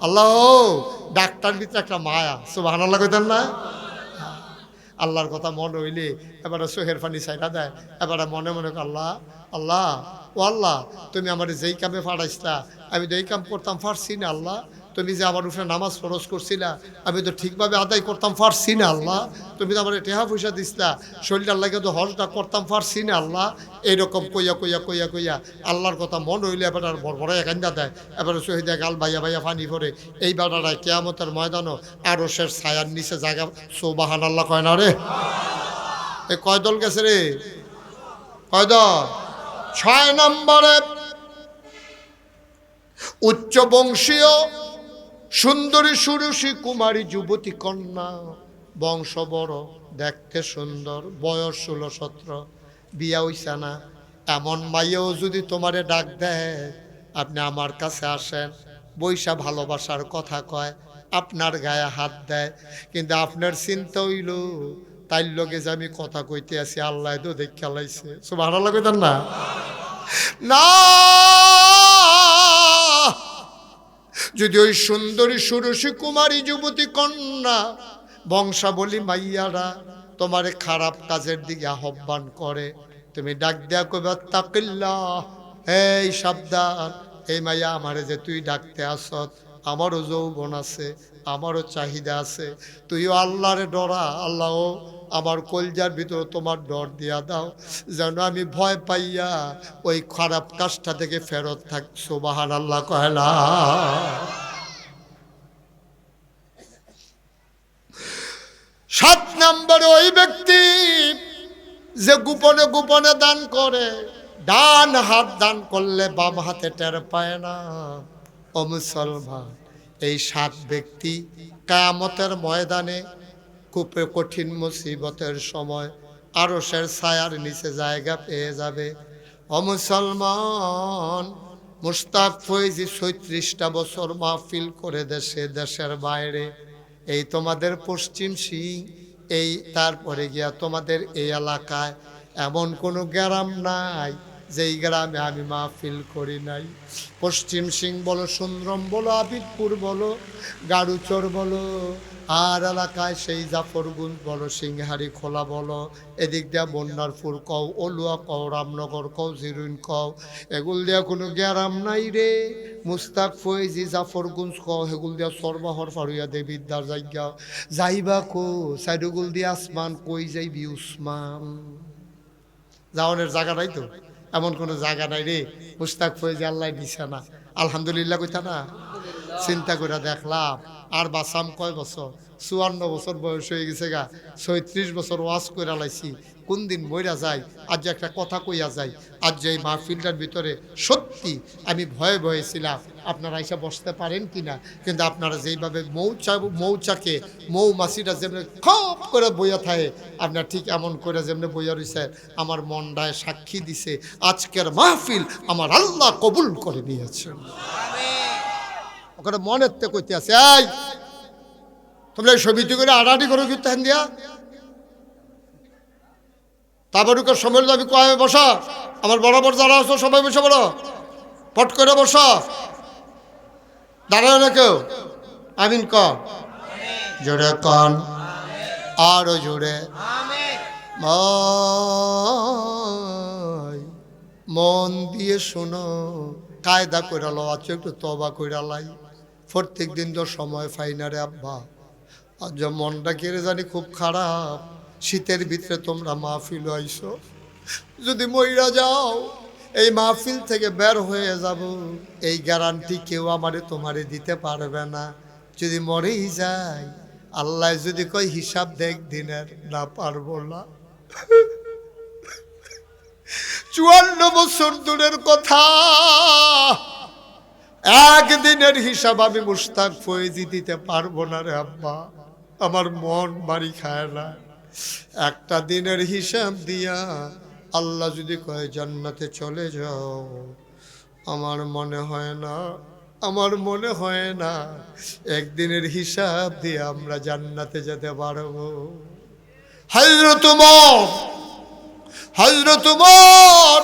আল্লাহ ডাক্তার ভিতরে একটা মায়া সুবহানাল্লাহ কইতেন না আল্লাহর কথা মনে হইলে এবারে চোখের পানি ছেড়া দেয় এবারে মনে মনে আল্লাহ আল্লাহ ও আল্লাহ তুমি আমার যেই কামে পাঠাইছিলা আমি তো এই কাম করতাম পারছি না আল্লাহ তুমি যে আমার উপরে নামাজ ফরজ করছিলা, আমি তো ঠিকভাবে আদায় করতাম পারছি না আল্লাহ। তুমি তো আমার টেহা পয়সা দিছিলা, শরীরটার লাগে তো হজটা করতাম পারছি না আল্লাহ। এইরকম কইয়া কইয়া কইয়া কইয়া আল্লাহর কথা মন হইলে এবার আর বড় কান্দা দেয়, এবারে শহীদা গাল ভাইয়া ভাইয়া পানি করে। এই বেটারায় কেয়ামতের ময়দানও আরশের ছায়ার নিচে জায়গা সুবহানাল্লাহ কয় না রে? এই কয় দল গেছে রে? কয় দল? 6 নম্বরে উচ্চ বংশীয় সুন্দরী সুরসী কুমারী যুবতী কন্যা, বংশ বড়, দেখতে সুন্দর, বয়স 16-17, বিয়া হইছে না, এমন মাইয়াও যদি তোমারে ডাক দেয়, আপনি আমার কাছে আসেন, বৈশা ভালোবাসার কথা কয়, আপনার গায়ে হাত দেয়, কিন্তু আপনার চিন্তা হইল তাই লগে যে আমি কথা কইতে আছি আল্লাহ তো দেখা লাইছে। সুবহানাল্লাহ কইতেন না? না, যদি ওই সুন্দরী সুরসী কুমারী যুবতী কন্যা বংশাবলী মাইয়ারা তোমারে খারাপ কাজের দিকে আহ্বান করে, তুমি ডাক দেয়া কইবা তাকিল্লাহ, এই সাবধান, এই মাইয়া আমারে যে তুই ডাকতে আসত, আমারও যৌবন আছে, আমারও চাহিদা আছে, তুইও আল্লাহরে ডরা, আল্লাহ আমার কলজার ভিতরে তোমার ডর দিয়া দাও, যেন আমি ভয় পাইয়া ওই খারাপ কাজটা থেকে ফেরত থাক। সুবহানাল্লাহ কয়লা। 7 নম্বরে ওই ব্যক্তি যে গোপনে গোপনে দান করে, ডান হাত দান করলে বাম হাতে টের পায় না। ও মুসলমান, এই 7 ব্যক্তি কিয়ামতের ময়দানে খুব কঠিন মুসিবতের সময় আরশের ছায়ার নিচে জায়গা পেয়ে যাবে। ও মুসলমান, মুশতাক ফৈজি 36টা বছর মাহফিল করে দেশে দেশের বাইরে, এই তোমাদের পশ্চিম সিং, এই তারপরে গিয়া তোমাদের এই এলাকায় এমন কোনো গ্রাম নাই যেই গ্রামে আমি মাহফিল করি নাই। পশ্চিম সিং বলো, সুন্দরম বলো, আবিদপুর বলো, গাড়ুচর বলো, আর এলাকায় সেই জাফরগুঞ্জ বলো, সিংহারি খোলা বলো, এদিক দিয়া বন্যারপুর কও, অলুয়া কও, রামনগর কও, জিরুইন কও, এগুল দিয়া কোনো গ্যারাম নাই রে। মুস্তাক ফৈজি জাফরগুঞ্জ কও, হেগুল দিয়া সর্বাহর ফারুয়া দেবিদ্যার জায়গা যাইবা কো, সাইডুগুল দিয়া আসমান কই যাইবি উসমান, যাওয়ানের জায়গা নাই তো, এমন কোনো জায়গা নাই রে। মুস্তাক ফৈজি আল্লাহ দিছে না, আলহামদুলিল্লাহ কইতা না? চিন্তা করে দেখলাম আর বাসাম কয় বছর, 54 বছর বয়স হয়ে গেছে গা, 36 বছর ওয়াজ কইরা লাইছি, কোন দিন মইরা যাই। আজ যে একটা কথা কইয়া যাই, আজ যে এই মাহফিলটার ভিতরে সত্যি আমি ভয়ে ভয়ে ছিলাম আপনারা এসে বসতে পারেন কিনা, কিন্তু আপনারা যেইভাবে মৌচাকে মৌমাছিটা যেমনি খপ করে বইয়া থাকে, আপনার ঠিক এমন করে যেমনি বইয়া রয়েছে, আমার মনটায় সাক্ষী দিছে আজকের মাহফিল আমার আল্লাহ কবুল করে নিয়েছেন। ওখানে মনের তে কইতে আছে, এই তোমরা সমিতি করে আড়াআড়ি করো কিন্তু হ্যান দিয়া তাবারুকের সময় আমি কয়ে বসা, আমার বরাবর যারা আছো সবাই বসে বলো, পট করে বসা, দাঁড়ায় না কেউ, আমিন কন, জোরে কন, আরো জোরে, মন দিয়ে শোনো, কায়দা কইরা লো, আছো একটু তবা কইরা লাই, প্রত্যেক দিন তো সময় পাই না রে আব্বা, আজ মনটা কেড়ে জানি খুব খারাপ। শীতের ভিতরে তোমরা মাহফিল আইছো, যদি মইরা যাও এই মাহফিল থেকে বের হয়ে যাব, এই গ্যারান্টি কেউ আমারে তোমারে দিতে পারবে না। যদি মরেই যাই, আল্লাহ যদি কয় হিসাব দেখ দিনের, না পারবো না। 54 বছর দূরের কথা, একদিনের হিসাব আমি মুশতাক ফৈজি দিতে পারবো না রে আব্বা, আমার মন বাড়ি খায় না। একটা দিনের হিসাব দিয়া আল্লাহ যদি কয় জান্নাতে চলে যাও, আমার মনে হয় না, আমার মনে হয় না একদিনের হিসাব দিয়ে আমরা জান্নাতে যেতে পারবো। হযরত ওমর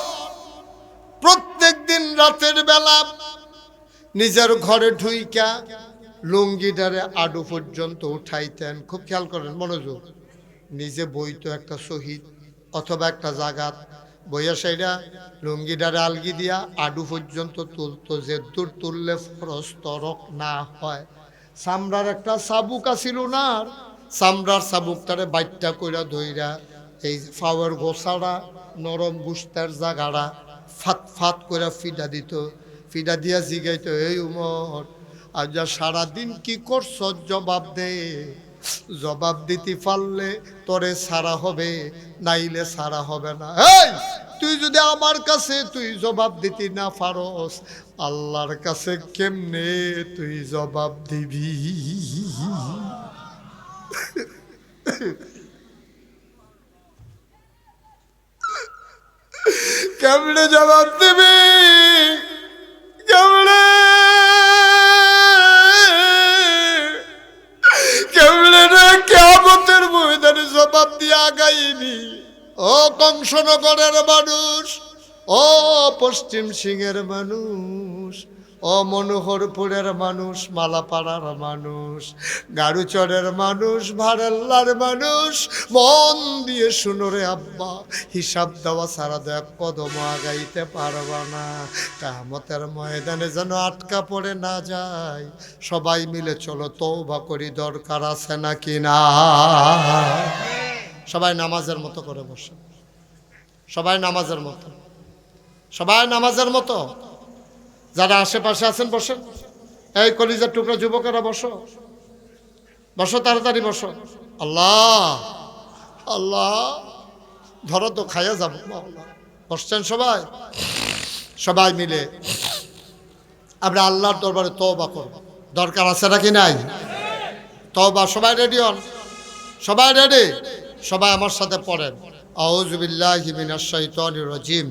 প্রত্যেক দিন রাতের বেলা নিজের ঘরে ঢুইকা লুঙ্গিটারে আডু পর্যন্ত উঠাইতেন। খুব খেয়াল করেন, মনোযোগ, নিজে বইতো একটা শহীদ অথবা একটা জাগাত বইয়া সাইডা লুঙ্গিটারে আলগি দিয়া আডু পর্যন্ত তুলতো, যে দূর তুললে ফরজ তরক না হয়। চামড়ার একটা চাবুক আছিল না, চামড়ার চাবুকটারে বাইটটা কইরা ধইরা এই ফাওয়ার গোসাড়া নরম গুস্তার জাগাড়া ফাত ফাত করে ফিডা দিত। ফিডা দিয়া জিগাইতো, এই উমর আজ যা সারাদিন কি করছ জবাব দে, জবাব দিতে পারলে তোরে সারা হবে, নাইলে সারা হবে না। এই তুই যদি আমার কাছে তুই জবাব দিতে না পারস, আল্লাহর কাছে কেমনে তুই জবাব দিবি? কেমনে জবাব দিবি? কেমনে কেমনে রে কিয়ামতের ময়দানে জবাব দিয়ে আগাইবি? ও কংসনগরের মানুষ, ও পশ্চিম সিংহের মানুষ, ও মনোহরপুরের মানুষ, মালাপাড়ার মানুষ, গাড়ুচরের মানুষ, ভারেল্লার মানুষ, মন দিয়ে শুনো রে আব্বা, হিসাব দেওয়া ছাড়া তো এক কদম আগাইতে পারবা না। কিয়ামতের ময়দানে যেন আটকা পড়ে না যায়। সবাই মিলে চলো তওবা করি, দরকার আছে নাকি না? সবাই নামাজের মতো করে বসে, সবাই নামাজের মতো, সবাই নামাজের মতো। যারা আশেপাশে আছেন বসেন। এই কলিজার টুকরা যুবকেরা বসো, বসো, তাড়াতাড়ি বসো। আল্লাহ আল্লাহ, ধরো তো, খাইয়া যাবো। বসছেন সবাই? সবাই মিলে আমরা আল্লাহর দরবারে তওবা করব। দরকার আছে নাকি নাই? তওবা। সবাই রেডি হন, সবাই রেডি। সবাই আমার সাথে পড়েন, আউযু বিল্লাহি মিনাশ শাইতানির রাজিম,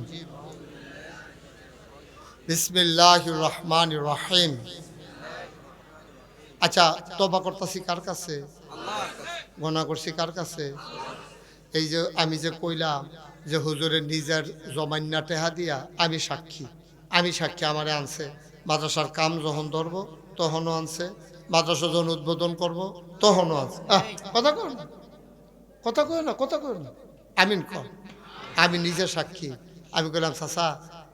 বিসমিল্লাহির রহমানির রহিম। আচ্ছা, তওবা করতেছি কার কাছে? গুনাহ করছি কার কাছে? এই যে আমি যে কইলাম যে হুজুরের নিজের জমান্না টেহা দিয়া আমি সাক্ষী, আমি সাক্ষী। আমারে আনছে মাদ্রাসার কাম যখন ধরবো তখনও আনছে, মাদ্রাসা যখন উদ্বোধন করব তখনও আনছে। কথা কর না, কথা কয় না, কথা কয় না, আমিন কর। আমি নিজে সাক্ষী। আমি কইলাম, চাচা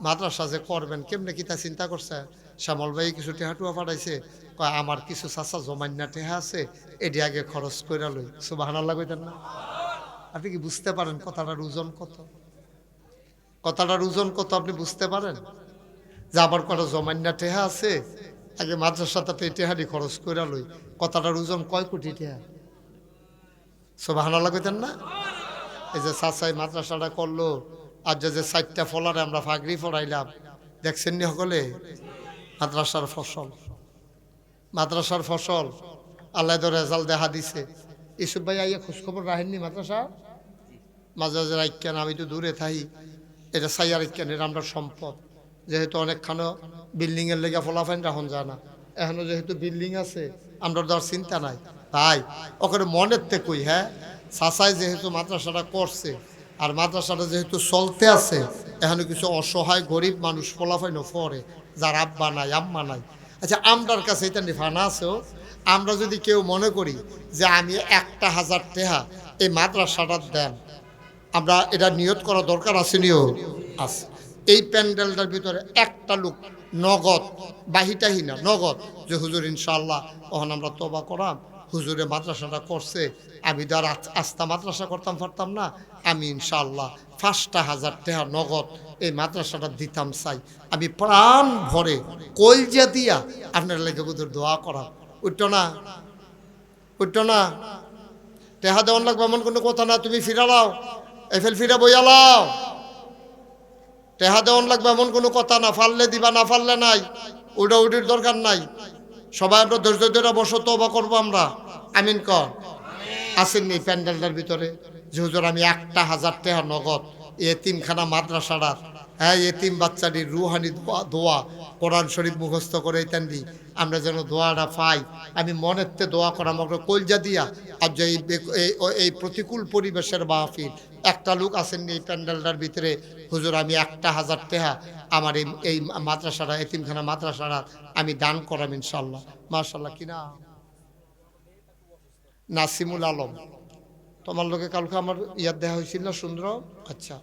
মাদ্রাসা যে করবেন কেমনে কি তা চিন্তা করছে? শ্যামল ভাই কিছু টেহাটুয়া পাঠাইছে, কয় আমার কিছু চাচা জমান্না টেহা আছে, এটি আগে খরচ কইরা লই। সুবহানাল্লাহ কইতেন না? আপনি কি বুঝতে পারেন কথাটার ওজন কত? কথাটার ওজন কত আপনি বুঝতে পারেন? যে আমার কটা জমান্না টেহা আছে, আগে মাদ্রাসাতে টেহারি খরচ কইরা লই। কথাটার ওজন কয় কোটি টেহা? সুবহানাল্লাহ কইতেন না? এই যে চাচাই মাদ্রাসাটা করলো, আর যে 4টা ফলারে আমরা ফাগরি পড়াইলাম, দেখছেন নি সকলে? মাদ্রাসার ফসল, মাদ্রাসার ফসল। আল্লাহ তো রেজাল্ট দেখা দিছে। ইসুফ ভাই আইয়া খোঁজখবর রাখেননি মাদ্রাসা? মাঝে মাঝে রাখেন, আমি তো দূরে থাকি। এটা সাইয়া রাখেন, এটা আমরা সম্পদ। যেহেতু অনেকখানো বিল্ডিংয়ের লেগে ফলাফাইন রাখুন যায় না, এখনো যেহেতু বিল্ডিং আছে আমরা তো আর চিন্তা নাই। তাই ওখানে মনের তে কই, হ্যাঁ চাচাই যেহেতু মাদ্রাসাটা করছে, আর মাদ্রাসাটা যেহেতু চলতে আছে, এখানে কিছু অসহায় গরিব মানুষ ফলাফাইনও পড়ে, যার আব্বা নাই আম্মা নাই। আচ্ছা, আমরার কাছে এটা নিফানা আছেও। আমরা যদি কেউ মনে করি যে আমি 1,000 টাকা এই মাদ্রাসাটা দেন, আমরা এটা নিয়ত করা দরকার আছে, নিও আছে। এই প্যান্ডেলটার ভিতরে একটা লোক নগদ, বাহিটাহি না, নগদ, যে হুজুর ইনশাআল্লাহ তখন আমরা তওবা করাম, হুজুরে মাদ্রাসাটা করছে, আমি তো আর আস্তা মাদ্রাসা করতাম পারতাম না, আমি ইনশাআল্লাহ 5,000 টাকা নগদ এই মাদ্রাসাটা দিতাম চাই। আমি প্রাণ ভরে কলজা দিয়া আপনার লেগে হুজুর দোয়া করা। উঠতো না, উঠতো না। টেহা দেওয়ান লাগবে এমন কোনো কথা না, তুমি ফিরালাও, এফেল ফিরা বইয়ালাও। টেহা দেওয়ান লাগবে এমন কোনো কথা না, ফাললে দিবা, না ফাললে নাই, উডা উডির দরকার নাই। সবাই আমরা ধৈর্য ধরে বসো, তওবা করবো আমরা। আমিন কর। আসেননি প্যান্ডেলটার ভিতরে যে হুজুর আমি 1,000 টাকা নগদ এতিমখানা মাদ্রাসাটা, হ্যাঁ এতিম বাচ্চাটির রুহানি দোয়া কোরআন শরীফ মুখস্থ করে ইত্যাদি আমরা যেন দোয়াটা পাই, আমি মনেরতে দোয়া করা আমাকে কলজা দিয়া। আর যে এই প্রতিকূল পরিবেশের মাহফিল, একটা লোক আসেননি এই প্যান্ডেলটার ভিতরে, হুজুর আমি 1,000 টাকা আমার এই মাদ্রাসাটা, এতিমখানা মাদ্রাসাটা আমি দান করাম ইনশাল্লাহ। মাশাল্লাহ। কিনা নাসিমুল আলম, তোমার লোকে কালকে আমার ইয়ার দেখা হয়েছিল না সুন্দর। আচ্ছা,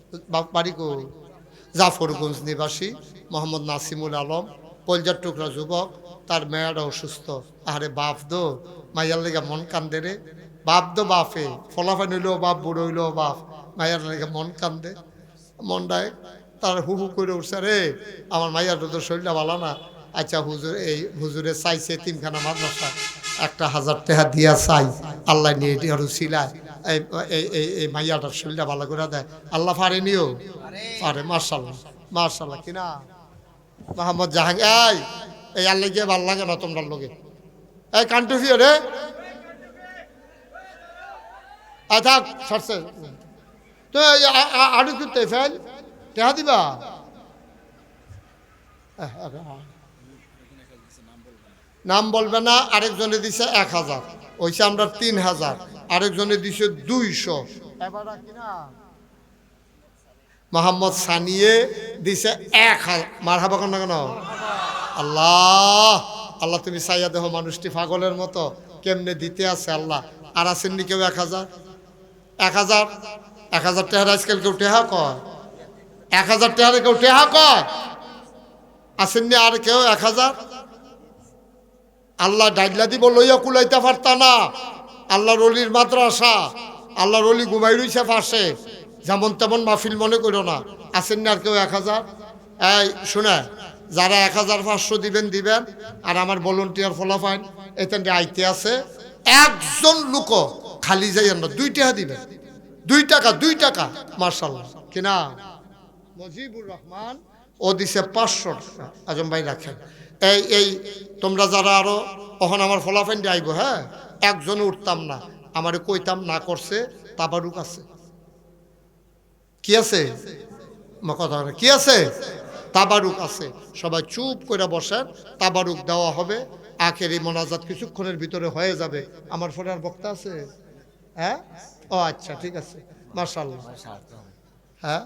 বাড়ি কো? জাফরগঞ্জ নিবাসী মোহাম্মদ নাসিমুল আলম, কলজার টুকরা যুবক, তার মেয়েরা অসুস্থ। আরে বাপ দো, মাইয়ার লেগে মন কান্দে রে। বাপ দো বাপে, ফলাফান হইলেও বাপ, বুড়ো হইলেও বাপ, মাইয়ার লেগে মন কান্দে। মনটায় তার হু হু করে উঠছে, রে আমার মাইয়ার তো শরীরটা ভালো না। আচ্ছা হুজুর, এই হুজুরে চাইছে তিনখানা মাদ্রাসা, 1,000 টাকা দিয়া চাই, আল্লাহ নিয়ে এটি আরো সিলায় এই এই মাইয়াটার শরীরটা ভালো করে দেয়। আল্লাহ পারেনিও? পারে। মার্শাল্লাহ মার্শাল্লাহ। কিনা মোহাম্মদ জাহাঙ্গীর, এই আল্লাহ গিয়ে ভাল লাগে না তোমরা লোকে? এই কান্টুফিও রে, থাক সরছে তো আড়ু করতে ফেল টেহা দিবা। নাম বলবে না। আরেকজনে দিছে 1,000, ওইসে আমরা 3,000, আরেকজনে দিছে 200। এবার কিনা মোহাম্মদ সানিয়ে দিছে 1,000। মারহাবা কেন কেন? আল্লাহ আল্লাহ, তুমি চাইয়া দেহ মানুষটি পাগলের মতো কেমনে দিতে আছে আল্লাহ। আর আসেননি কেউ 1,000? 1,000 টাকার আজকাল কেউ টেহা কয়? 1,000 টাকার কেউ টেহা কয়? আসেননি আর কেউ 1,000? আল্লাহ ডাইলা দিব লইয়া কুলাইতে পারতা না। আল্লাহর অলির মাদ্রাসা, আল্লাহর অলি ঘুমাই রইছে পাশে, যেমন তেমন মাহফিল মনে করো না। আসেননি আর কেউ 1,000? এই শুনে, যারা 1,500 দিবেন দিবেন, আর আমার ভলান্টিয়ার ফলাফাইন এখানে আইতে আছে, একজন লোক খালি যাই না, 2 টাকা দিবেন। 2 টাকা, 2 টাকা। মার্শাল্লাহ। কিনা মজিবুর রহমান ও দিছে 500 টাকা। আজম ভাই রাখেন। এই তোমরা যারা আরো তখন আমার ফলাফাইন দিয়ে আইব, হ্যাঁ, একজনে উঠতাম না, আমারে কইতাম না করছে তাবারুক আছে। কি আছে? কথা কি আছে? তাবারুক আছে। সবাই চুপ করে বসেন, তাবারুক দেওয়া হবে। আখেরি মোনাজাত কিছুক্ষণের ভিতরে হয়ে যাবে। আমার ফোনে আর বক্তা আছে? হ্যাঁ, ও আচ্ছা ঠিক আছে। মাশাআল্লাহ। হ্যাঁ,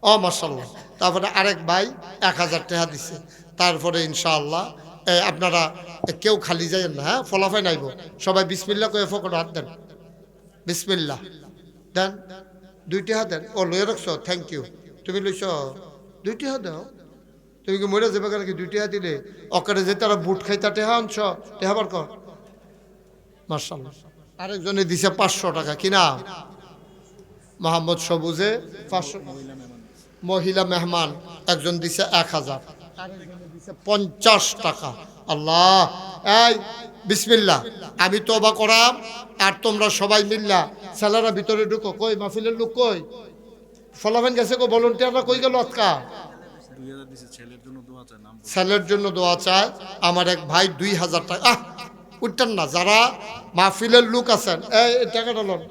ও মাশাআল্লাহ। তারপরে আরেক ভাই 1,000 টাকা দিছে। তারপরে ইনশাআল্লাহ আপনারা কেউ খালি যাইয়েন না, হ্যাঁ, ফলাফাই নাইব। সবাই বিসমিল্লাহ কয়ে ফকর হাত দেন। বিসমিল্লাহ দেন। 2 টাকা দেন। ও লয়ে রাখছো, থ্যাংক ইউ। তুমি লইছ 2 টাকা দাও। তুমি কি মরে যাবে কেন? কি 2 টাকা দিলে অকারে যে তারা বুট খাইতা টেহা আনছ, টেহা বার কর। মাশাআল্লাহ। আরেকজনে দিছে 500 টাকা। কিনা মোহাম্মদ সবুজে 500। মহিলা মেহমান একজন দিছে 1,000, আরেকজনে দিছে 50 টাকা। আল্লাহ। এই বিসমিল্লাহ, আমি তওবা করাম, আর তোমরা সবাই মিল্লা ছেলেরা ভিতরে ঢুকো। কই মাহফিলের লোক কই? ফলাফান গেছে কো? ভলান্টিয়াররা কই গেল? আজকা ছেলের জন্য দোয়া চায় আমার এক ভাই 2,000 টাকা। উঠতেন না যারা মাহফিলের লোক আছেন, এই টাকাটা লন।